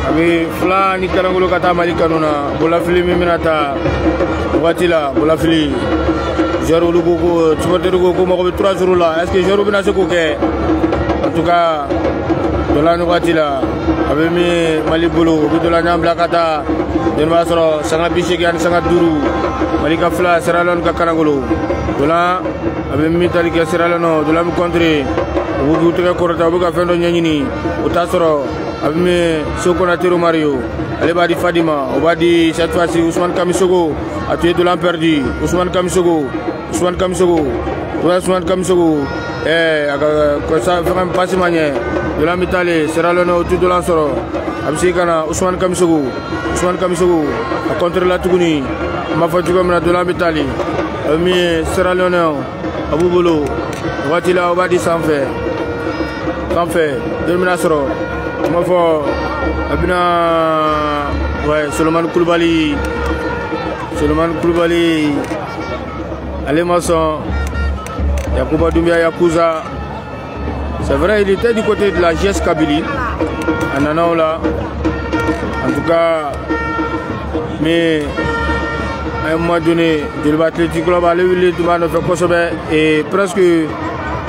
Avec Fla, Nicaragolo Kata Mali Kanona, Bolafili Miminata, nous voici là, Bolafili. Jérôme Lugogo, tu peux te dire que moi, 3 jours là. Est-ce que Jérôme Bina se coquet? En tout cas, de la nouvelle là, avec mes Malibolo, de la Namblakata, de Masro, Sangapichigan, Sangaduru, Malika Fla, Serralon Kakanagolo, de la, avec Metallica Serralano, de la Country, vous vous Korota, vous avez fait un Yanini, au Tassoro, avec mes Sokonatero Mario, Alebadi Fadima, Obadi, cette fois-ci, Ousmane Kamisogo, a tué de l'imperdu, Ousmane Kamisogo, Ousmane Kamisogo, ça fait un passe manière. De la Mitali, Serralone autour de l'Ansoro, Absikana, Ousmane Kamisogo, a contre la Tougouni, Mafatigomna de la Mitali, Ami Serralone, Aboubolo, Watila Obadi sans fait, Delminasoro, Mafo, Abina, ouais, Solomon Koulibaly, Alémasson, Yacouba Doumbia Yakuza. C'est vrai, il était du côté de la GS Kabylie, en Anao là. En tout cas, mais à un moment donné, de l'Athletic Club a levé tout le monde fait Kosobe et presque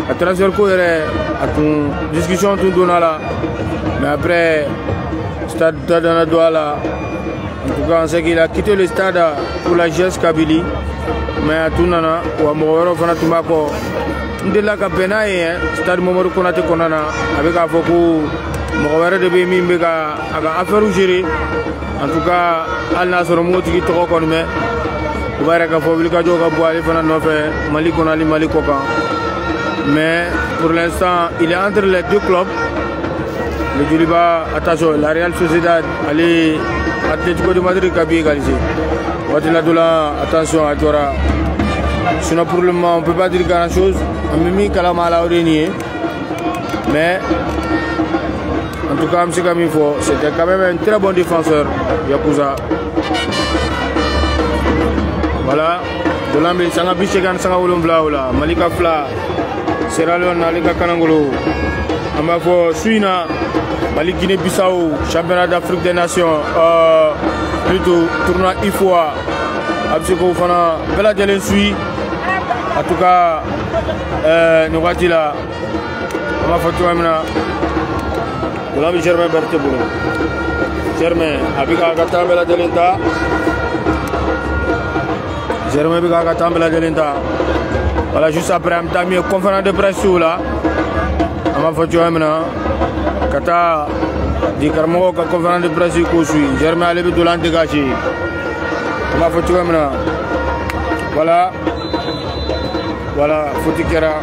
à transfert cohérent à ton discussion tout donné là. Mais après, stade d'Anadouala là. En tout cas, on sait qu'il a quitté le stade pour la GS Kabylie. Mais à tout nana, ou à Mouoro Fanatumbako. Ndela ka bena ye stade Mamadou Konaté konana avec a foko mo wéré de be mi mbega aga affaire gérer en tout cas Al Nassr moti to ko mais o bare ka fo bil ka joga boali fana no fait Mali Konali Mali Koka mais pour l'instant il est entre les deux clubs le Djoliba attention la Real Sociedad allez Atlético de Madrid qui a bien égalisé Watila Dola attention à Djora. Sinon pour le moment on ne peut pas dire grand chose. On a mis Kalama à mais en tout cas c'était quand même un très bon défenseur Yakuza. Voilà. De l'ambiance Sanga Bichegan Sanga Wolomvla Malika Fla Serralone Alika Kanangolo Amafo Suina Mali Guinée Bissau championnat d'Afrique des Nations plutôt tournoi IFOA Abseko Fana Bella Delen Sui. En tout cas, nous voici là. On va faire tout maintenant. Nous avons Germain Berteboulou. Germain, avec Agata Bella Delenta. Germain avec Agata Bella Delenta. Voilà, juste après, on a mis une conférence de presse là. On va faire tout maintenant. Kata, dit Carmo, la conférence de presse qu'on suit. Germain a levé de l'an dégagé. On va faire tout maintenant. Voilà, Fouti Kera.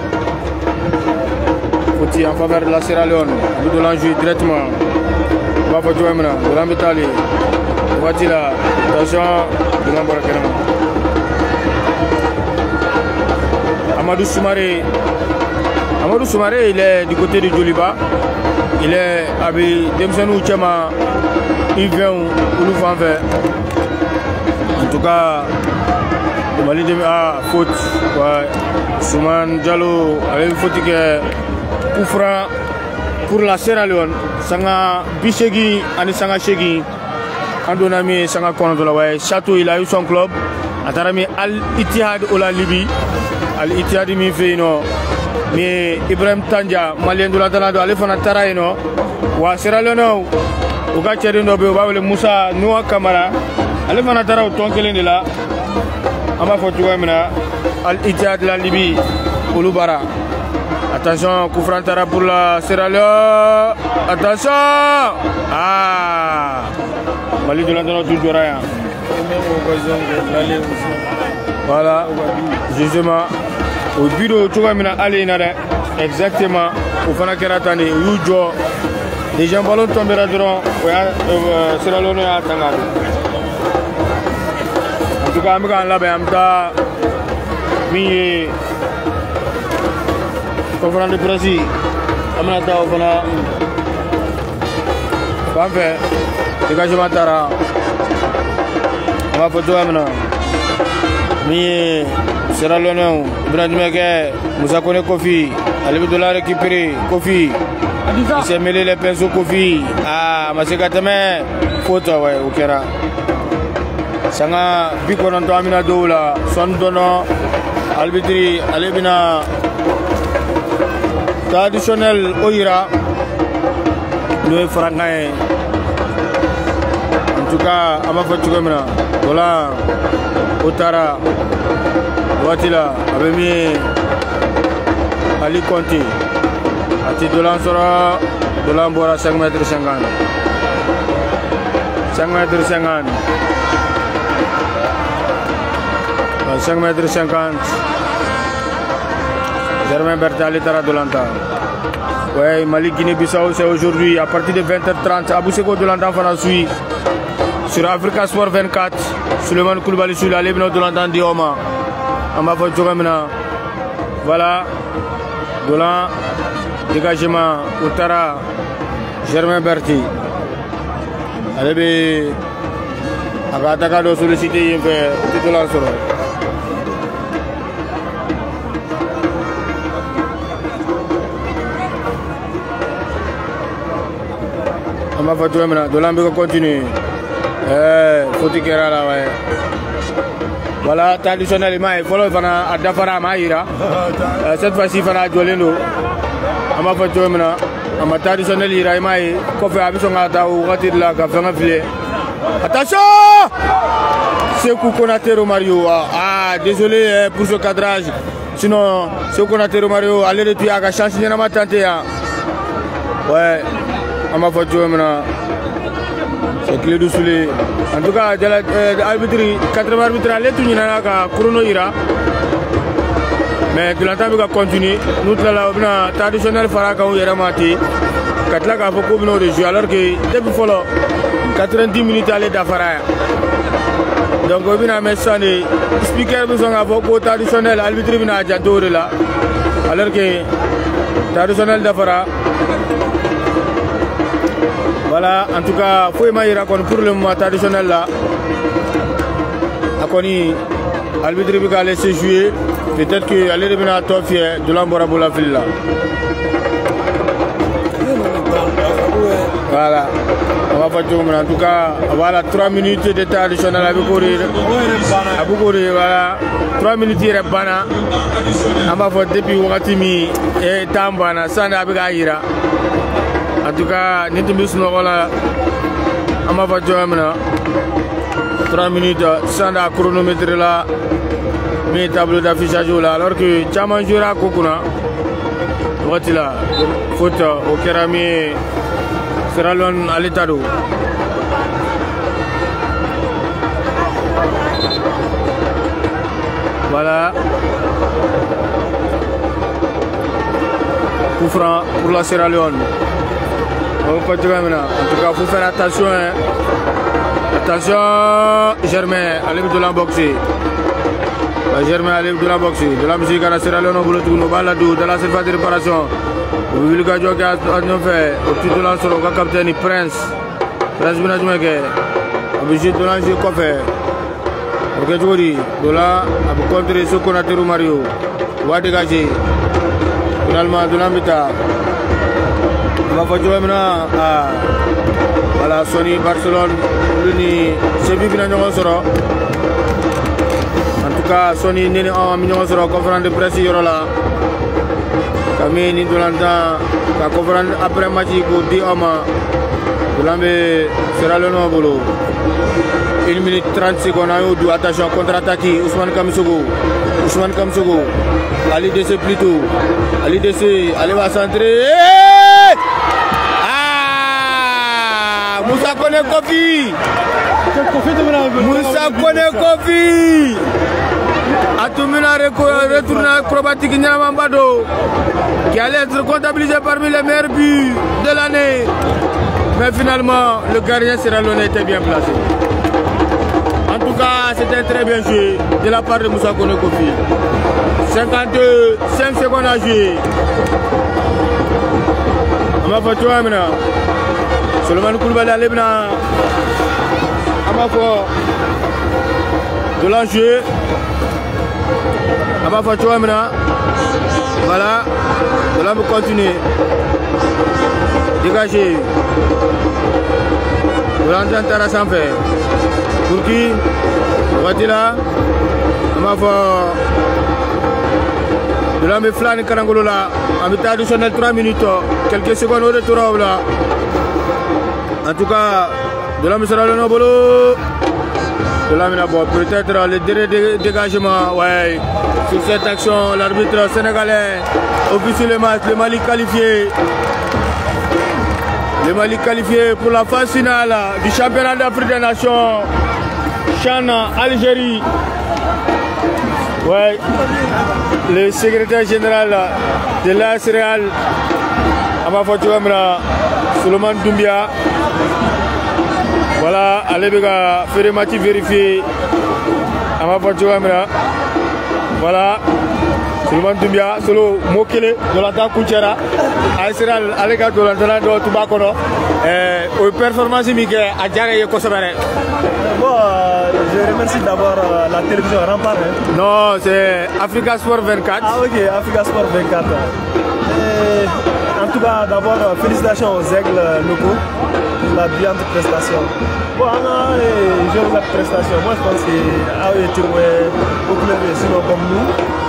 Fouti en faveur de la Sierra Leone. Nous de l'enjeu directement. On va faire jouer maintenant. De l'Ambitali. Voici là. Attention. De l'Ambarakena. Amadou Soumaré. Amadou Soumaré, il est du côté de Djoliba. Il est avec Demsenou Tchema. Il vient où nous faisons faire. En tout cas, le Mali de faute. Ouais. Souman Diallo avec une faute qui est pour la Sierra Leone. Sanga Bichegi, Ani Sanga Chegi. Andonami Sanga Konodola. Ouais. Château, il a eu son club. Atarami Al-Ittihad ou la Libye. Al-Ittihad mi fait non. Mais Ibrahim Tanja, Malien de la Dalado, Alefana Taraino. Wa Sierra Leone. Uga Cherindo Be Moussa Noua Kamara. Alefana Tarao Tonkelin de là. Amba Fotuamina. Al-Ittihad de la Libye, Ouloubara. Attention, coup franc pour la Sierra Leone. Attention. Ah, Mali de la Dano Tudoraya. même occasion d'aller aussi. Voilà, justement, au bureau, tout va bien aller exactement au Fanakeratani, où Joe, les gens ballons tombera durant, c'est la lune à Tangado. En tout cas, je suis là, je conférence de presse, je suis là, parfait, dégagement Tara, on va photo maintenant. Mais c'est la lune, Ibrahim Meke, Moussa Kone Kofi, allez de la récupérer, Kofi, il s'est mêlé les pinceaux Kofi, ah, ma c'est Katame, photo, ouais, ok, là. Sanga Bikonon Amina Doula, Son Dono, Albitri, Alebina, traditionnel Oira, le Francain. En tout cas, à ma fature, voilà, Otara, Watila, Abemi, Ali Conti, Ati Dolan Sora, Dolan Bora 5 mètres 50. 5 mètres 50. 5 mètres 50. Germain Bertali Tara Dolanta. Ouais, Mali Guinée-Bissau, c'est aujourd'hui à partir de 20h30. Abou Seko Dolanta Fana suit sur Africa Sport 24. Suleiman Koulibaly sur la Lebno Dolanta Dioma. Amafo Djogamina. Voilà. Dolan. Dégagement. Outara. Germain Berti. Allez, Agataka doit solliciter un peu. Dolan Soro. On va faire tout maintenant. Dolan continue. Faut qu'il y ait là, ouais. Voilà, traditionnellement, il faut le faire à Dafara Maïra. Cette fois-ci, il faut la jouer nous. On va faire tout maintenant. On va traditionnel ira Maï. Qu'on fait avec son gata ou rater de la café en filet. Attention! C'est Koukonatero Mario. Ah, désolé pour ce cadrage. Sinon, c'est Koukonatero Mario. Allez, retourner à la chance, il y en a ma tante. Ouais. On va faire tout maintenant. C'est clé de soulé. En tout cas, l'arbitre, 80 arbitres, les tout n'y a qu'à chrono ira. Mais de l'entendre va continuer. Nous là, traditionnel Faraka ou Yaramati. Katlaka beaucoup de jeu alors que depuis follow 90 minutes aller d'Afara. Donc on vient mettre ça les speakers besoin avoir traditionnel arbitre vient adjador là. Alors que traditionnel d'Afara. Voilà, en tout cas, il faut que pour le moment traditionnel là, l'arbitre va laisser jouer. Peut-être qu'il allait devenir à top fier de l'Ambora pour la file là. Voilà, on va faire tout. En tout cas, voilà 3 minutes de traditionnel avec courir. Voilà, 3 minutes de bana. On va faire depuis Ouatimi et Tambana, Sanda avec Aïra. En tout cas, nous sommes là. On va faire jouer maintenant. 3 minutes sans la chronomètre là. Mais tableau d'affichage là. Alors que Tchaman jouera à Kokuna. Voici là. Faute au Kerami. Seralon à l'état d'eau. Voilà. Coup franc pour la Sierra Leone. On peut jouer maintenant. En tout cas, il faut faire attention. Hein. Attention, Germain, allez de la boxer. Germain, allez de la boxer. De la musique à la Sierra Leone, le tour, de la surface de réparation. Vous voulez que je fasse au-dessus de l'ensemble, le capitaine Prince. Prince Binadjoueke. Obligé de lancer le coffre. Ok, tu dis, de là, à vous contrer ce qu'on a tiré Mario. On va dégager. Finalement, de l'ambita. On va jouer maintenant à la Sony Barcelone. C'est vu que nous avons en tout cas, Sony n'est pas en million de conférence de presse. Kami ni Dolanta, la conférence après match pour 10 hommes. Dolambe sera le nom boulot. 1 minute 30 secondes. Attention, contre-attaque. Ousmane Kamsogo. Ali DC plutôt. Ali DC. Ali va centrer. Moussa Kone Kofi. Moussa Kone Kofi Atumina retourné acrobatique Nyamambado qui allait être comptabilisé parmi les meilleurs buts de l'année. Mais finalement, le gardien Sierra Leone était bien placé. En tout cas, c'était très bien joué de la part de Moussa Kone Kofi. 52, 5 secondes à jouer. Amafatou Amina. Solomon Koulibaly Alebna. Amafo. De l'enjeu. Amafatou Amina. Voilà. De là, on continue. Dégagé. De l'entente à la sanfé. Pour qui? Watila. Amafo. De là, Flan Karangolo là. En temps additionnel 3 minutes. Quelques secondes au retour là. En tout cas, de là, Sierra Leone Bolo. De là, peut-être le dernier dégagement. Ouais. Sur cette action, l'arbitre sénégalais officie le match. Le Mali qualifié. Le Mali qualifié pour la phase finale du championnat d'Afrique des Nations. Chan Algérie. Ouais, le secrétaire général de l'AS Real, Amafatou Amina, Solomon Doumbia. Voilà, allez faire match vérifier. Amafatou Amina. Voilà, Solomon Doumbia, Solo Mokele, Dolanta Kouchera, AS Real, Alega Dolanta do Tubakono. Aux performances Miguel à Djara et Kosovare. Bon, je remercie d'abord la télévision Rempart. Non, c'est Africa Sport 24. Ah ok, Africa Sport 24. En tout cas, d'abord, félicitations aux aigles locaux pour la brillante prestation. Bon, je veux la prestation. Moi, je pense qu'ils ont été beaucoup de sinon comme nous,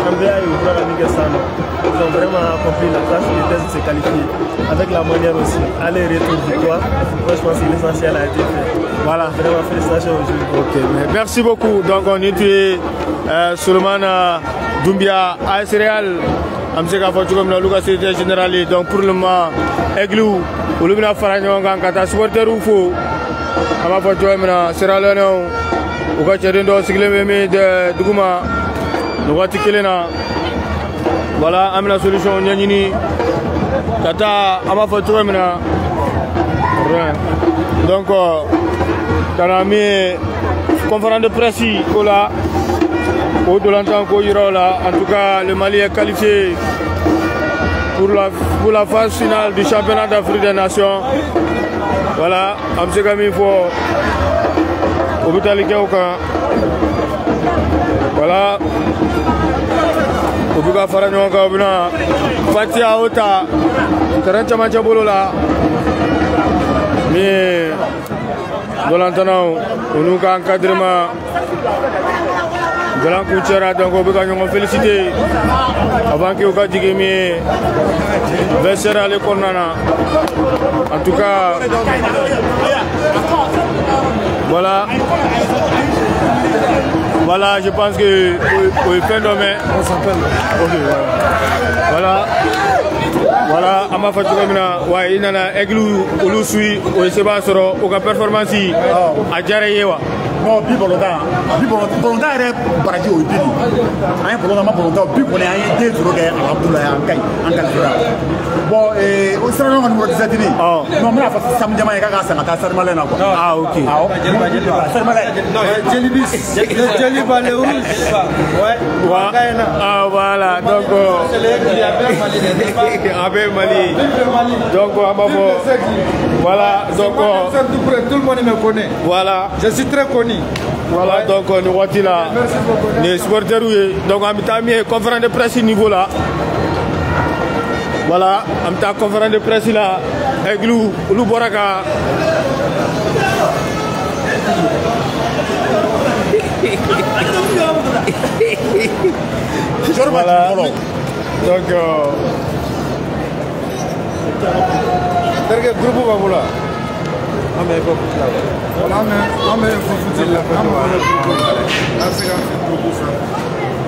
Andrea et Ouvra Miguel-Sano. Ils ont vraiment accompli la tâche, ils étaient de se qualifier. Avec la manière aussi, aller-retour victoire. Moi, je pense que l'essentiel a été fait. Voilà, vraiment félicitations aujourd'hui. Ok, merci beaucoup. Donc, on est Solomon Doumbia, AS Real. Amseka Fatou comme la Lucas secrétaire général. Donc, pour le moment, Aiglou, Olumina Faragnon, Kata supporter ou faux. Ama Fatou Amina, Sierra Leone, Uga Cherindo, Sigleme de Duguma, Nouati Kelena. Voilà, Amina solution, Nyanyini, Kata, Ama Fatou Amina. Donc, on a mis conférence de presse là, au de l'entente là. En tout cas, le Mali est qualifié pour la phase finale du championnat d'Afrique des Nations. Voilà, Amsegami faut au Butali Kauka. Voilà, au Buga Faragnon Kabuna, Fatia Ota, Tarancha Machabolo là. Mais dans l'entendant, on nous a encadrement de l'encouragement, donc on peut féliciter avant que vous ayez mis Vesser à l'école. En tout cas, voilà. Voilà, je pense que au fin demain, on s'appelle. Ok, voilà. Voilà, Ama Fatou Amina, ouais, il y a Aiglou, Oulousui, Ouessebasoro, aucune performance à Djarayewa. Non, bi bolonda yɛrɛ baraji o ye bili an ye bolonda ma bolonda bi kɔni an ye den sɔrɔ kɛ alhamdulilayi an kaɲi an kalifera bon o sera ɲɔgɔn numéro 17 ni non n bɛna fɔ samedi ma ye k'a ka san ka taa Sarimalɛ na quoi Ah ok Sarimalɛ Jeli Balé rouge. Ouais. Ah voilà, donc avec Mali. Donc voilà, donc tout le monde me connaît. voilà. Je suis très connu. Voilà, donc nous voici là, les supporters, donc on a mis une conférence de presse niveau là. Voilà, on a mis une conférence de presse là, avec Lou Boraka. Voilà, donc groupe Baboula. Voilà, on met foutu la photo. Là, c'est un groupe ça.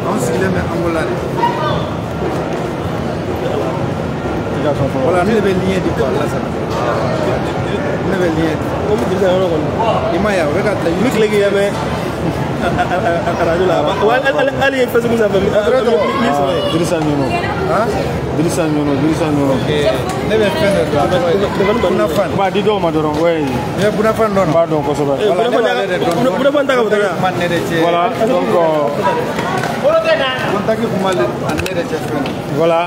On s'y met en Angola. Voilà, nous devons lier du poil là, ça. ne bɛ liɲɛ ko mi dirisa yɔrɔ kɔni i ma ye o bɛ ka ta mi tile k'i yɛmɛ radio la hali ye Facebook sanfɛ mi sɔrɔ ye Dirisa Nyono Dirisa Nyono ne bɛ fɛn dɔ dɔn a tɔgɔ ye Bunafan ba di dɔw ma dɔrɔn ouais i bɛ Bunafan dɔn ba dɔn kosɛbɛ voilà ne b'ale de dɔn Bunafan ta ka bɔ taga man ne de cɛ voilà donc contacté kuma le ani ne de cɛ fɛn voilà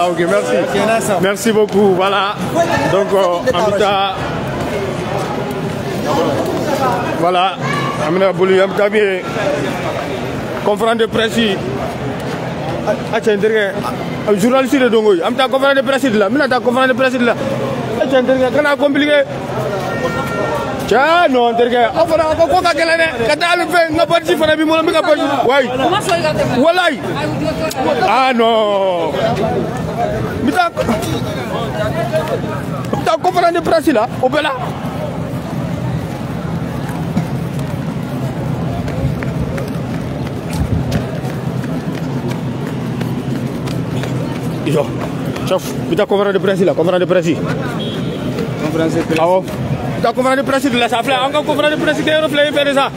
ok, merci. Merci beaucoup. Voilà. Donc, Amita. Voilà. Amina Bouli, Amita bien. Conférence de presse. Journaliste de Dongo. Amita conférence de presse là. Mina ta conférence de presse là. Kana compliqué. Tiens, non, terga. On va encore quoi qu'elle est. Quand elle fait, n'a pas de chiffre, elle a mis mon oui. Voilà. Ah non. Mais t'as conférence de presse là, au Bella. Iso. Chef, t'as conférence de presse là, conférence de presse. Conférence de presse. Ah, t'as conférence de presse là, ça fait encore conférence de presse qui est reflet faire ça.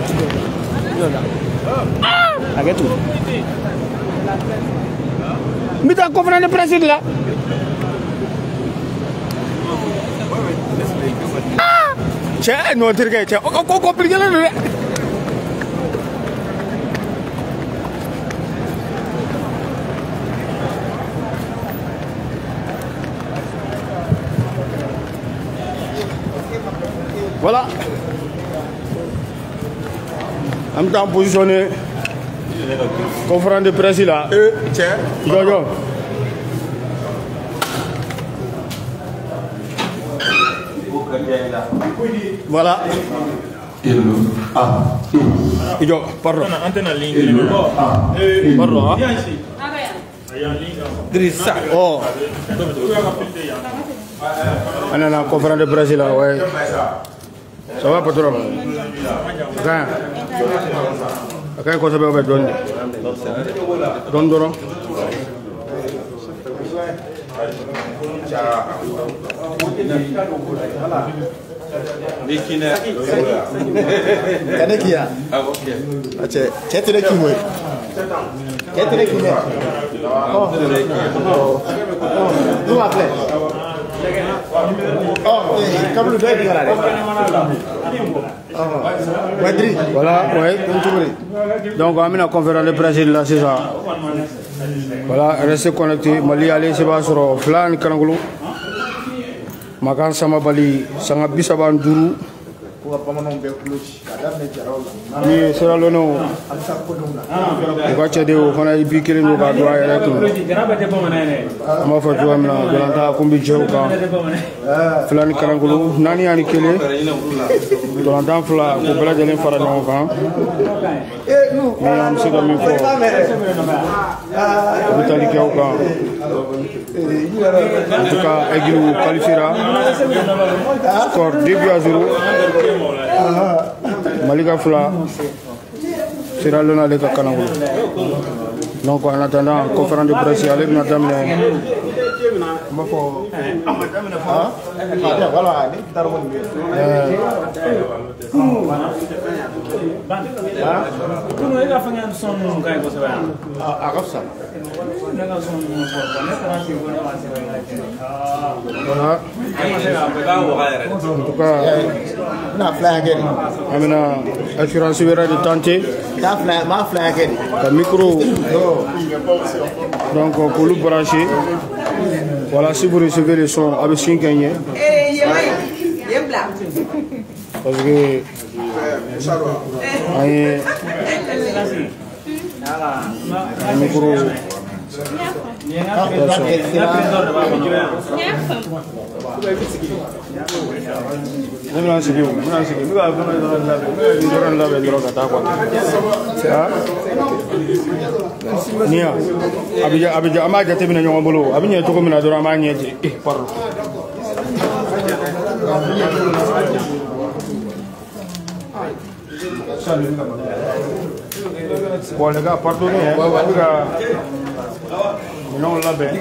Ah, avec tout. Mais t'as conférence de presse là. Ah, tiens, non, t'es tiens, encore compliqué là. Voilà. En temps positionné. Conférence de presse là. tiens Yo. Voilà. Yo, pardon. Pardon. Drissa Oh. On a la conférence de presse là, ouais. Ça va, patron? Quand quoi ça va être donné? Don. Kade kia ache chetere kimwe chetere kimwe tu appelle comme le doigt digala Madrid Voilà, ouais. Donc, on a mis la conférence de presse là, c'est ça. Voilà, restez connectés. Mali, allez, c'est pas sur Flan Kanangolo. Makan Samabali, Sangabisaban Duru. Ni sera lono ko cede o fana bi kelen no ka do ay rek ma fa do amna dolanta ko bi jew ka flani karangulu nani ani kele dolanta fla ko bela jelen fara no kan ni am se do mi fo bitali ke o ka en tout cas Aiglou qualifiera score 2-0 Malika Fula sera l'honneur de Kanangolo. Donc en attendant conférence de presse avec madame voilà. En tout cas, Amina assurance vera de tenter. Le micro. Donc pour le brancher. Voilà, si vous recevez le son avec 5 gagné. Parce que un micro. Abidja ama jate bina ñoo bolo abiñe to ko mina dora ma ñeje pardon Bon, les gars, pardonnez. Non, là, ben. On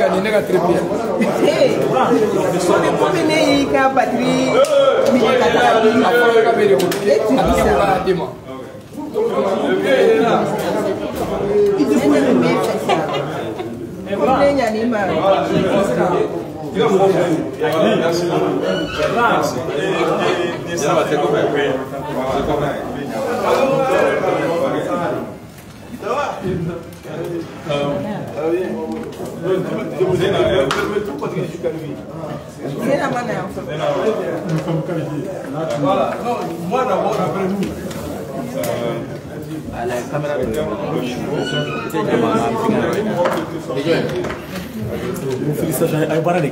est promené qu'à batterie. Moi d'abord, après nous. À la caméra de félicitations à Ibarra de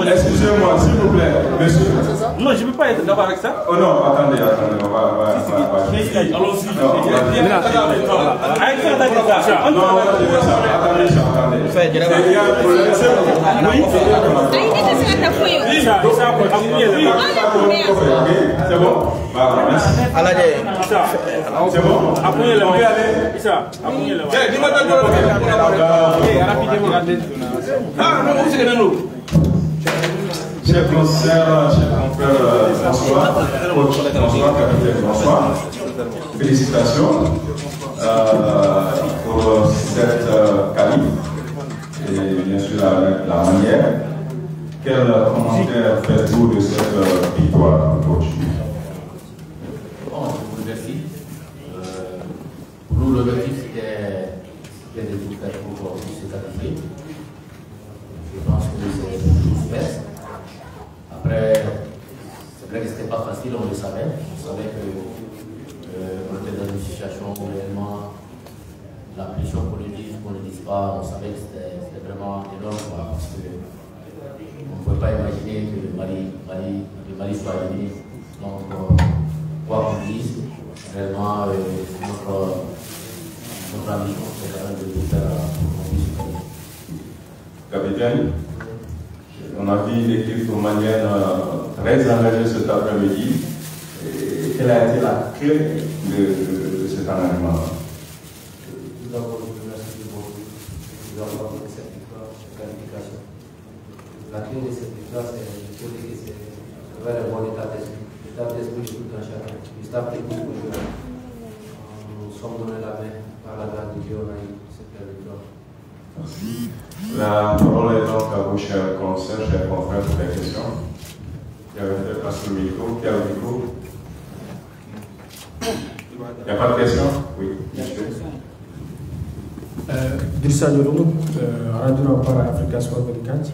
Mais excusez-moi, s'il vous plaît, monsieur. Non, je ne peux pas être d'accord avec ça. Oh non, attendez, on va. Allons-y. C'est bon? C'est bon? Chers confrères, François, capitaine François, félicitations pour cette qualif et bien sûr la manière. Quel commentaire faites-vous de cette victoire, coach? Bon, je vous remercie. Pour nous, l'objectif c'était de tout faire pour se qualifier. Je pense que c'est une chose faite. Après, c'est vrai que ce n'était pas facile, on le savait. On savait qu'on était dans une situation où réellement la pression qu'on le dise, qu'on ne le dise pas, on savait que c'était vraiment énorme parce que on ne pouvait pas imaginer que le Mali soit éliminé. Donc, quoi qu'on dise, réellement, notre ambition, c'est quand même de faire un but. Capitaine, on a vu l'équipe de manière très engagée cet après-midi. Quelle a été la clé de cet engagement? Tout d'abord, je vous remercie de avoir fait cette victoire, cette qualification. La clé de cette victoire, c'est vers le bon état d'esprit. L'état d'esprit de tout un chacun. Le staff technique aujourd'hui. Nous sommes donnés la main par la grâce de Dieu, on a eu cette victoire. Merci. La parole est donc à vous, chers conseils, chers confrères, pour les questions. Qui avait fait passer le micro? Qui a le micro? Il n'y a pas de questions? Oui, monsieur. Drissa Diolou, Radio Rapport à Africa Sport 24.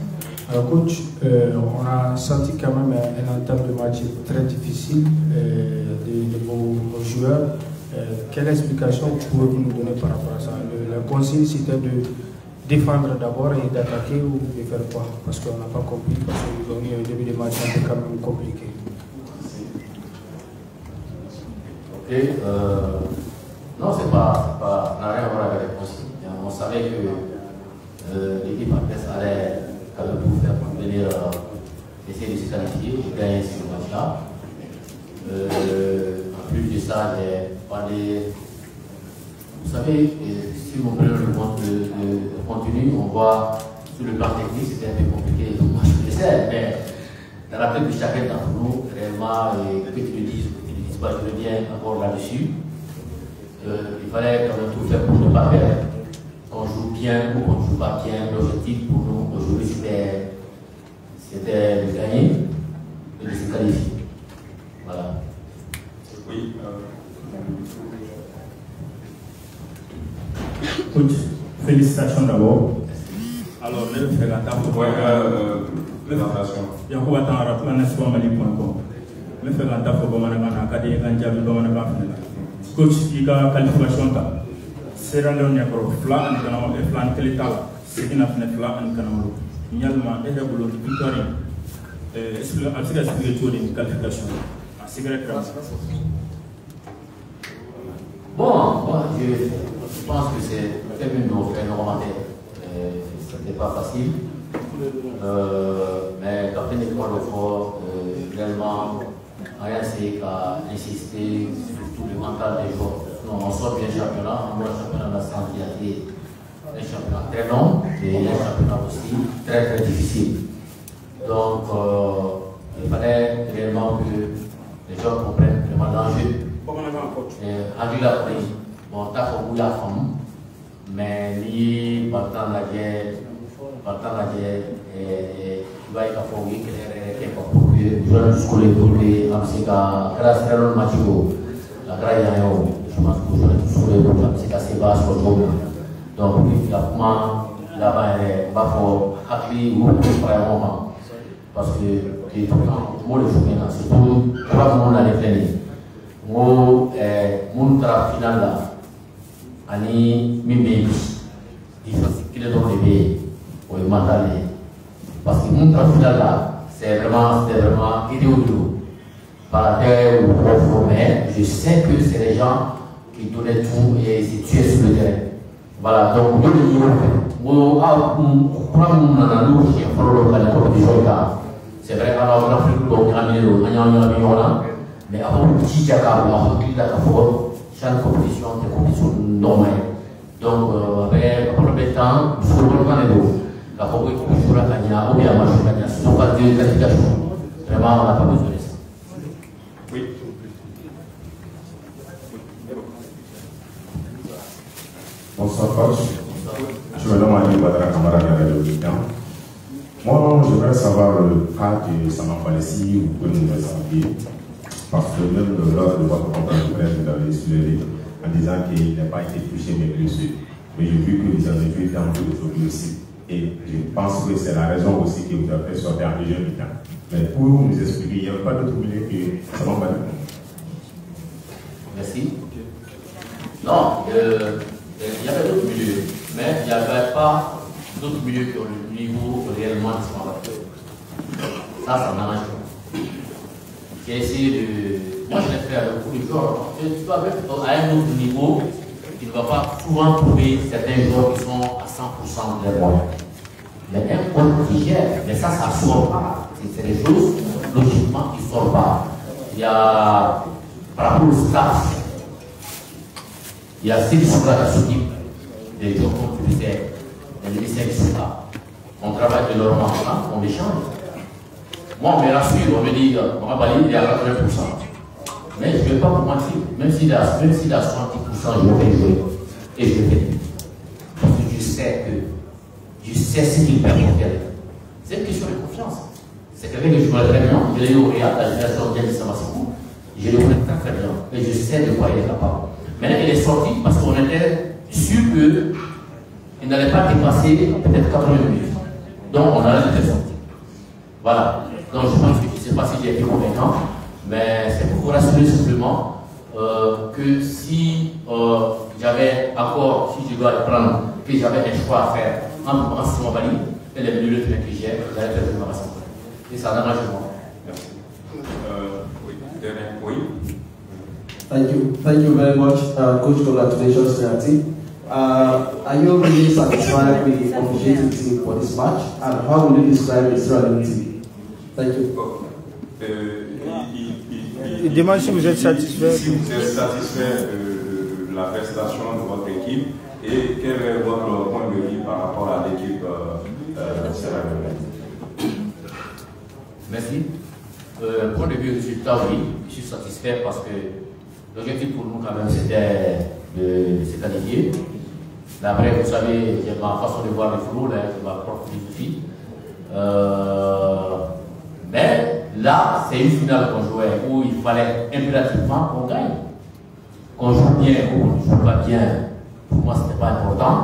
Alors, coach, on a senti quand même un entame de match très difficile de vos joueurs. Quelle explication pouvez-vous nous donner par rapport à ça? La consigne, c'était de défendre d'abord et d'attaquer ou de faire quoi? Parce qu'on n'a pas compris, parce qu'ils ont eu un début de match un peu quand même compliqué. Ok, non, ça n'a rien à voir avec les consignes. On savait que l'équipe en place allait quand même tout faire pour venir essayer de se qualifier et gagner ce match-là. En plus de ça, j'ai parlé. Vous savez, si on prend le contenu, on voit sur le plan technique, c'était un peu compliqué. Donc, moi, je le sais, mais dans la tête de chacun d'entre nous, réellement, que tu le dises ou que tu ne le dises pas, je reviens encore là-dessus. Il fallait quand même tout faire pour ne pas perdre. Qu'on joue bien ou qu'on ne joue pas bien, l'objectif pour nous aujourd'hui c'était de gagner et de se qualifier. Voilà. Oui. Coach, félicitations d'abord. Alors, je vais faire la table. Présentation. Je vais faire Mali.com. Je vais faire la table pour Coach, il y a une qualification. Sierra Leone yakoro fla an kanamo e flan kelitala sekina fne fla an kanamo nyalma e de bolo victoire est-ce que a tiga spirituel une qualification à cigarette grave. Bon, je pense que c'est une normalement c'était pas facile mais quand on est pour le fort réellement rien c'est qu'à insister sur tout le mental des joueurs. Non, on sort bien championnat. Le championnat de la santé a été un championnat très long et un championnat aussi très très difficile. Donc, il fallait réellement que les gens comprennent vraiment l'enjeu. Angela Paris, bon, t'as fait beaucoup la femme, mais lui, partant de la guerre, et il va y avoir un week-end pour que les jeunes scolaires pour les Amsika, grâce à l'homme Machigo, la grâce à l'homme. Je pense que vous êtes tous les gens qui sont assez bas sur le jour. Donc, évidemment, là-bas, il va falloir appeler ou préparer un moment. Parce que, moi, le jour maintenant, c'est tout, trois mois l'année pleine. Moi, mon travail final là, ani mimi, il faut qu'il est dans les pays, pour le mental. Parce que mon travail final là, c'est vraiment idéologique. Par terre ou profond, mais je sais que c'est les gens qui donnaient tout et se tuaient sur le terrain. Voilà, donc nous le disons, c'est vrai qu'on a Afrique, donc on a mais avant le petit Jacques, on a recul chaque compétition, des compétitions normales. Donc, avec le temps, il faut reprendre les mots. La compétition pour la Kanya, ou bien la marche Kanya, ce ne sont pas deux qualifications. Vraiment, on n'a pas besoin de ça. Oui. Bonsoir, coach. Je me nomme Ali Badra Kamara de la Radio Vision. Moi, je voudrais savoir le cas de Saman Palessi, vous pouvez nous expliquer. Parce que même lors de votre conférence de presse, vous avez soulevé en disant qu'il n'a pas été touché mais blessé. Mais j'ai vu que vous avez fait un peu de choses aussi. Et je pense que c'est la raison aussi que vous avez fait sortir en deuxième mi-temps. Mais pour nous expliquer, il n'y a pas d'autre milieu que Saman Palessi. Merci. Non, il y avait d'autres milieux, mais il n'y avait pas d'autres milieux qui ont le niveau réellement disponible. Ça m'arrange pas. J'ai essayé de. Moi, je l'ai fait avec beaucoup de joueurs. Tu dois mettre à un autre niveau qui ne va pas souvent trouver certains joueurs qui sont à 100% des moyens. Mais un coach qui gère, mais ça ne sort pas. C'est des choses, logiquement, qui ne sortent pas. Il y a, par rapport au staff, il y a 6 joueurs qui s'occupent des joueurs comme tu disais, les lycéens qui sont là. On travaille de leur mandat, on échange. Moi, on me rassure, on me dit, on va balayer, il est à 80%. Mais je ne vais pas vous mentir, même s'il est à 70%, je vais jouer. Et je vais. Parce que je sais ce qu'il permet de faire. C'est une question de confiance. C'est quelqu'un que je connais très bien. Je l'ai eu au Real, la génération bien de Samassou. Je le connais très bien. Et je sais de quoi il est capable. Maintenant, il est sorti parce qu'on était sûr qu'il n'allait pas dépasser peut-être 80 minutes. Donc, on allait le sortir. Voilà. Donc, je pense que je ne sais pas si j'ai été convaincant, mais c'est pour vous rassurer simplement que si j'avais encore, si je dois le prendre, que j'avais un choix à faire entre Ansima Bali et les milieux de que j'ai, j'allais faire une raison. Et ça n'arrange pas. Merci. Oui, dernier point. Thank you very much, Coach. Congratulations to your team. Are you really satisfied with the officiating team for this match? And how would you describe the Israeli team? Thank you. Il demande si vous êtes satisfait. Si vous êtes satisfait de la prestation de votre équipe et quel est votre point de vue par rapport à l'équipe sierra-léonaise? Merci. Point de vue résultat, oui, je suis satisfait parce que l'objectif pour nous, quand même, c'était de se qualifier. Mais après, vous savez, j'ai ma façon de voir le football, ma propre philosophie. Mais là, c'est une finale qu'on jouait où il fallait impérativement qu'on gagne. Qu'on joue bien ou qu'on ne joue pas bien, pour moi, ce n'était pas important.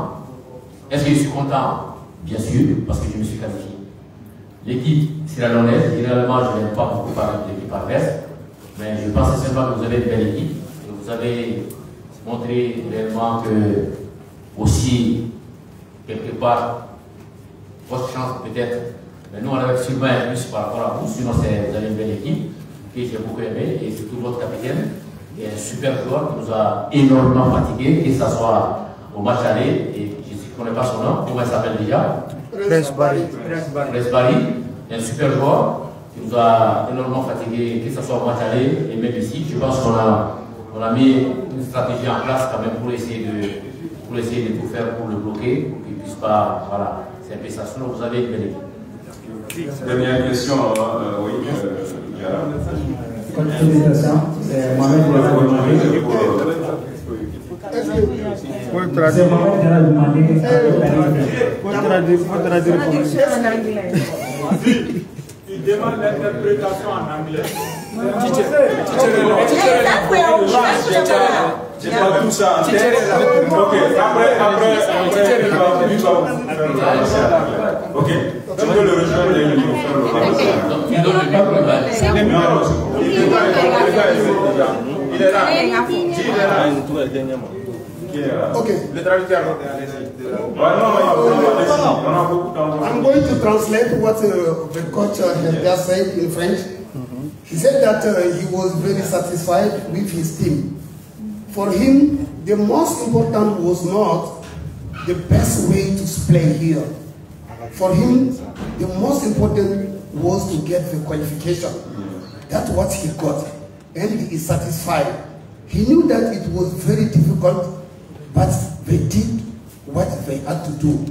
Est-ce que je suis content? Bien sûr, parce que je me suis qualifié. L'équipe sierra-léonaise, généralement, je n'aime pas beaucoup parler de l'équipe adverse, mais je pense simplement que vous avez une belle équipe et vous avez montré réellement que, aussi, quelque part, votre chance peut-être, mais nous on avait sûrement un plus par rapport à vous, sinon vous avez une belle équipe que j'ai beaucoup aimé et surtout votre capitaine, qui est un super joueur qui nous a énormément fatigué, que ce soit au match aller, et je ne connais pas son nom, comment il s'appelle déjà? Prince Barry. Prince Barry, un super joueur qui nous a énormément fatigué, que ce soit au match aller et même ici. Je pense qu'on a mis une stratégie en place quand même pour essayer de tout faire pour le bloquer, pour qu'il ne puisse pas. Voilà, c'est un peu ça. Sinon, vous avez une belle équipe. Dernière question, oui, Yara. Félicitations, c'est Mohamed c'est Mohamed qui a demandé. Il demande l'interprétation en anglais. J'ai pas tout ça en tête. Ok, après, ok, tu peux le rejoindre et nous faire le il est là. Okay. Le traducteur, I'm going to translate what the coach has just said in French. He said that he was very satisfied with his team. For him, the most important was not the best way to play here. For him, the most important was to get the qualification. That's what he got, and he is satisfied. He knew that it was very difficult, but they did what they had to do.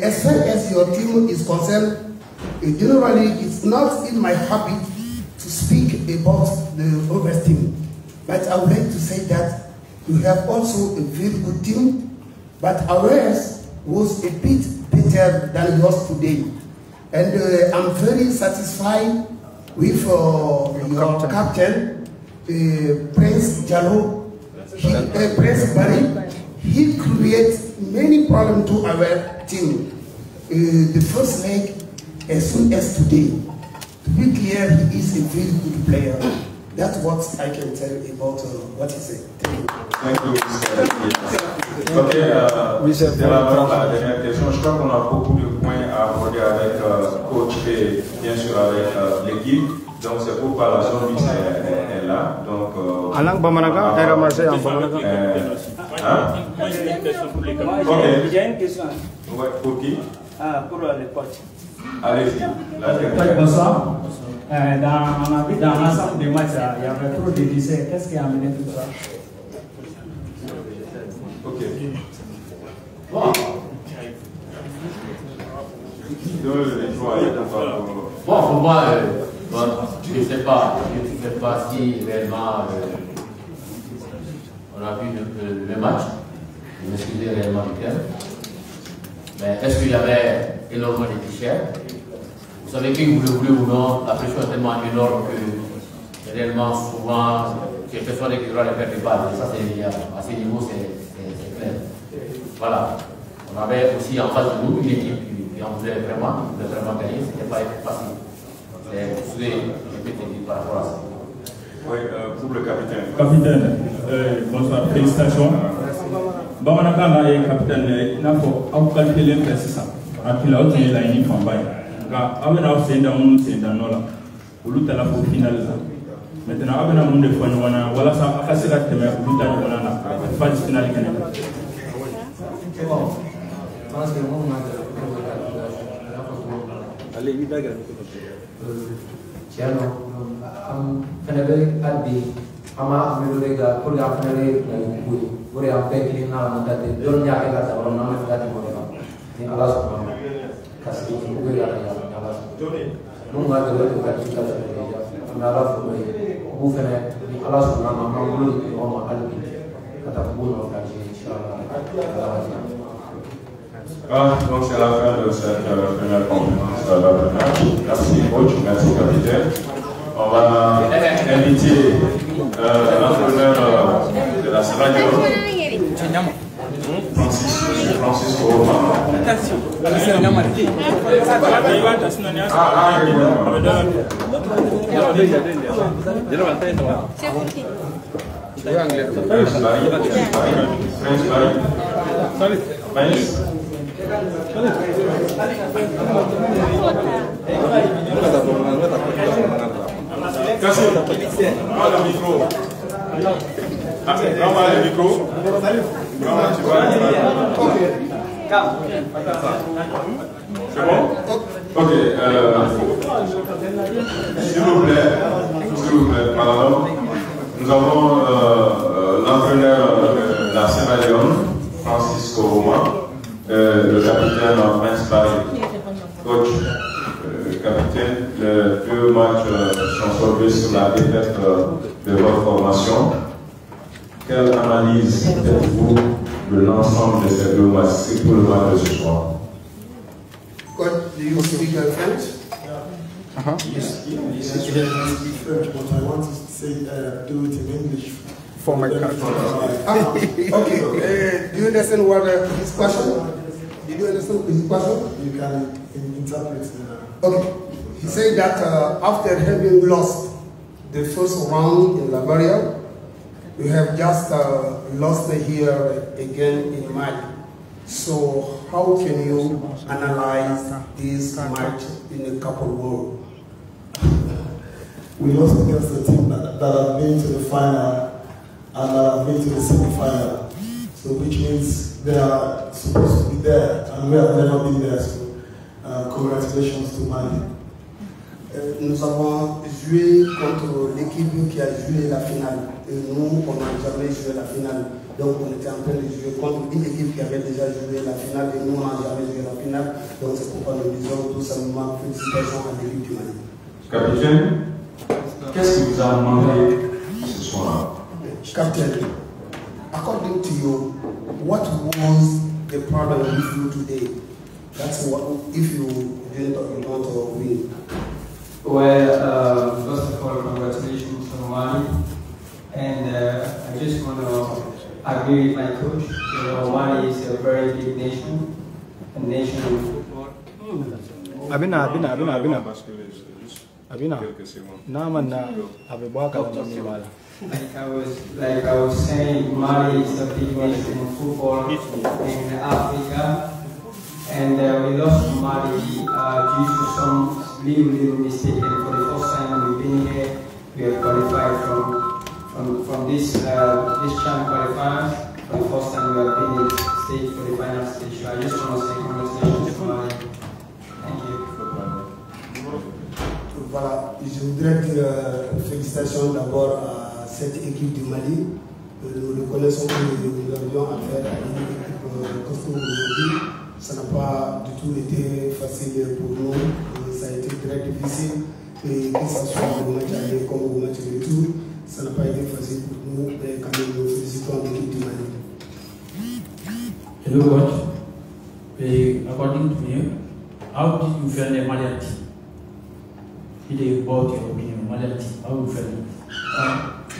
As far as your team is concerned, generally it's not in my habit to speak about the other team. But I would like to say that we have also a very good team, but ours was a bit better than yours today. And I'm very satisfied with your captain, Prince Jallo, Prince Barry. He creates many problems to our team. The first leg, as soon as today, to be clear, he is a very good player. That's what I can tell you about what he said. Thank you, Mr. Ok, c'était la dernière question. Je crois qu'on a beaucoup de points à aborder avec coach et bien sûr avec l'équipe. Donc c'est pourquoi la zone mixte est là. Donc, en langue Bamanaga, elle est ramassée en Bamanaga. Ok. J'ai une question. Ouais, pour qui? Pour le coach. Allez-y. Bonsoir. On a vu dans l'ensemble des matchs, il y avait trop de décès. Qu'est-ce qui a amené tout ça? Ok. Bon, pour moi, je ne sais pas si réellement on a vu le match. Je m'excuse réellement du terme. Mais est-ce qu'il y avait énormément de tricheurs? Vous savez que vous le voulez ou non, la pression est tellement énorme que réellement souvent, j'ai l'impression que les perdent des balles. Ça, à ce niveau, c'est clair. Voilà. On avait aussi en face de nous une équipe qui en voulait vraiment gagner. Ce n'était pas facile. Je peux te dire par rapport à ça. Oui, pour le capitaine. Capitaine, bonsoir, félicitations. Bamanakana et capitaine, n'a pas qualifié l'impression. Après la haute, il a une campagne. Maintenant, avec un monde de fois, voilà ça, à casser la thème, ou dans la phase finale. Allez, lui, bagarre. Tiens, Fenebe Adi, Ama, Melolega, Kola Fenebe, Korea, Becky, Nam, that they don't yell at our non-flat in Alaska. Cassie, Nous, on a de qualification. On a la fois, vous faites, alors, on a un peu de on a donc c'est la fin de cette première conférence. Merci coach, merci capitaine. On va inviter l'entraîneur de la Sierra Leone, Francis Koroma. C'est bon? Ok. S'il vous plaît, madame, nous avons l'entraîneur de la Sierra Leone, Francis Koroma, le capitaine Prince Barry. Coach, capitaine, les deux matchs sont soldés sur la défaite de votre formation. Quelle analyse faites-vous de l'ensemble de ces deux matchs, c'est pour le match de ce soir? Coach, do you speak French? Yes, I speak French, but I want to say, do it in English. For my country. Okay, do you understand what his question? Did you understand his question? You can interpret. Okay, he said that after having lost the first round in Liberia, we have just lost here again in Mali. So how can you analyze this match in a couple world? We lost against a team that have been to the final and have been to the semi-final. So which means they are supposed to be there and we have never been there. So congratulations to Mali. Nous avons joué contre l'équipe qui a joué la finale. Et nous, on n'a jamais joué la finale. Donc on était en train de jouer contre une équipe qui avait déjà joué la finale et nous, on n'a jamais joué la finale. Donc c'est pourquoi nous disons tout simplement félicitations à l'équipe du Mali. Capitaine, qu'est-ce qui vous a demandé ce soir? Captain, according to you, what was the problem with you today? That's what, if you didn't want to win. Well, first of all, congratulations to Mali. And I just want to agree with my coach. You know, Mali is a very big nation, a nation of football. Abina. Like I was saying, Mali is a big nation of football in Africa. And we lost to Mali due to some little mistake. And for the first time we've been here, we have qualified from this CHAN qualifiers. For the first time we have been in stage for the final stage. So I just want to say congratulations to Mali. Thank you. Voilà, je voudrais dire félicitations d'abord à cette équipe du Mali. Nous reconnaissons que nous avions affaire à une équipe costaud aujourd'hui. Ça n'a pas du tout été facile pour nous. Ça a été très difficile. Et que ce soit au match aller comme au match retour, ça n'a pas été facile pour nous. Et quand même, nous félicitons l'équipe du Mali. Hello, coach. According to me, how did you feel the Malian team? About your opinion, Malian team, how you feel?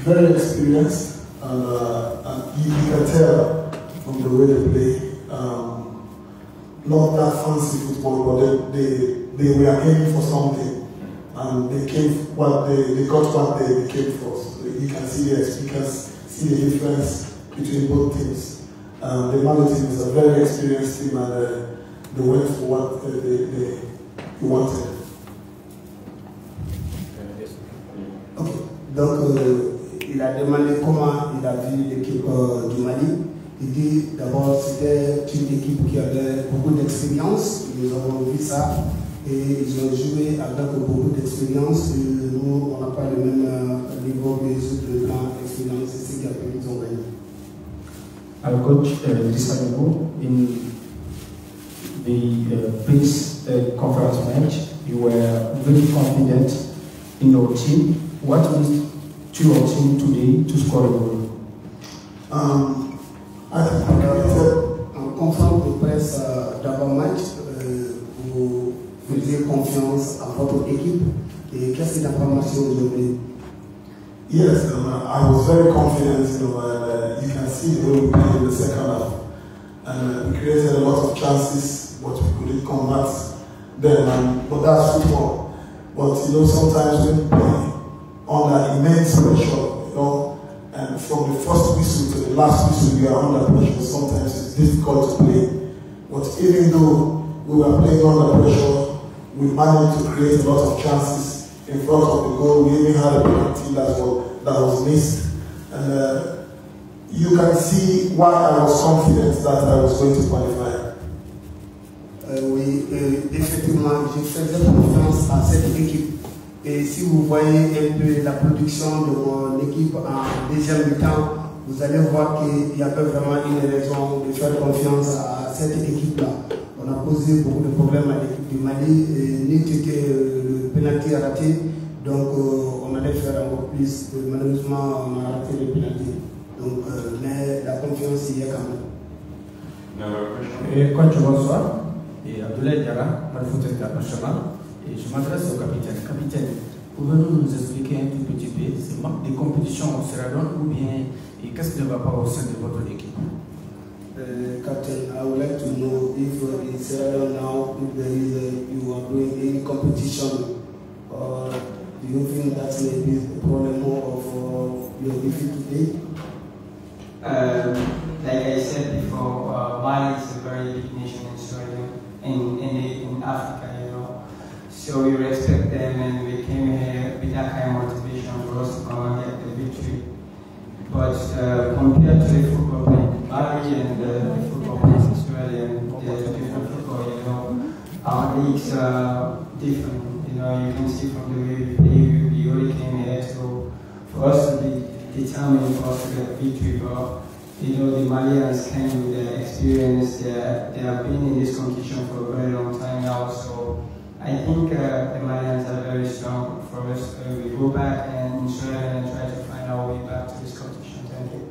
Very experienced, and you can tell from the way they play. Not that fancy football, but they were aiming for something, and they got what they came for. So you can see see the difference between both teams. The Mali team is a very experienced team, and they went for what they wanted. Okay. Donc, il a demandé comment il a vu l'équipe du Mali. Il dit d'abord c'était une équipe qui avait beaucoup d'expérience, nous avons vu ça, et ils ont joué avec beaucoup d'expérience. Nous, on n'a pas le même niveau que les autres grands expériences, c'est ce qui a fait qu'ils ont gagné. Our coach Dissango in the peace conference match you were very confident in your team. What is to your team today to score a goal? I think en conférence de presse d'avant-match, vous faisiez confiance à votre équipe. Et qu'est-ce qui n'a pas marché aujourd'hui? Yes, I was very confident, and you can see the way we played in the second half. And we created a lot of chances, but we couldn't convert them, but that's football. But sometimes when we play under immense pressure, and from the first whistle to the last whistle, we are under pressure. Sometimes it's difficult to play. But even though we were playing under pressure, we managed to create a lot of chances in front of the goal. We even had a penalty that was missed. And you can see why I was confident that I was going to qualify. Oui, effectivement, je faisais confiance à cette équipe. Et si vous voyez un peu la production de mon équipe en deuxième mi-temps, vous allez voir qu'il n'y a pas vraiment une raison de faire confiance à cette équipe-là. On a posé beaucoup de problèmes à l'équipe du Mali, ni que le penalty raté, donc on allait faire encore plus. Malheureusement, on a raté le penalty. Donc, mais la confiance y est quand même. Coach, bonsoir. Et Abdoulaye Diarra, par le foot international. Et je m'adresse au capitaine. Capitaine, pouvez-vous nous expliquer un tout petit peu ce manque de compétition au Sierra Leone ou bien qu'est-ce qui ne va pas au sein de votre équipe? Captain, I would like to know if in Sierra Leone now, if there is you are doing any competition, or do you think that may be the problem of your defeat today? Like I said before, Mali is a very big nation in Sierra Leone, in Africa, So we respect them, and we came here with that kind of motivation for us to come and get the victory. But compared to the football playing Mali and the football playing in Australia, the different football, our leagues are different. You can see from the way we play, we already came here for us to be determined for us to get the victory. But the Malians came with the experience. They have been in this competition for a very long time now. So I think the Malians are very strong for us. We go back and try to find our way back to this competition. Thank you.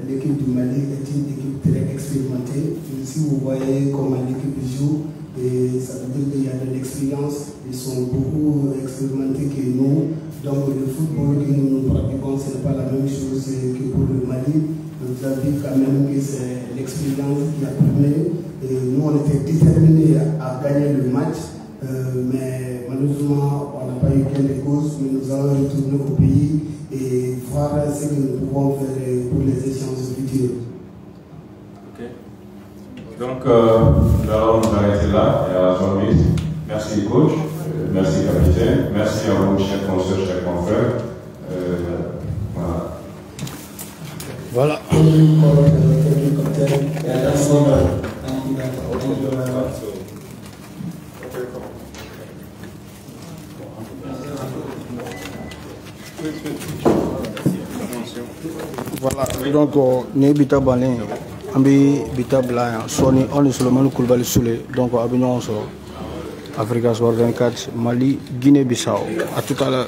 L'équipe du Mali est une équipe très expérimentée. Si vous voyez comment l'équipe joue, et ça veut dire qu'il y a de l'expérience. Ils sont beaucoup expérimentés que nous. Donc le football que nous pratiquons, ce n'est pas la même chose que pour le Mali. Vous avez quand même que c'est l'expérience qui a primé. Et nous, on était déterminés à gagner le match. Mais malheureusement, on n'a pas eu gain de cause, mais nous allons retourner au pays et voir ce que nous pouvons faire pour les échéances futures. Ok. Donc, nous allons nous arrêter là et à la journée. Merci coach, merci capitaine, merci à vous, chers consoeurs, chers confrères. Voilà. Voilà, donc ni bita balin ambi bita blanc soni on est Souleymane Coulibaly Souley donc abignon so Africa Sport 24 Mali Guinée-Bissau à tout à l'heure.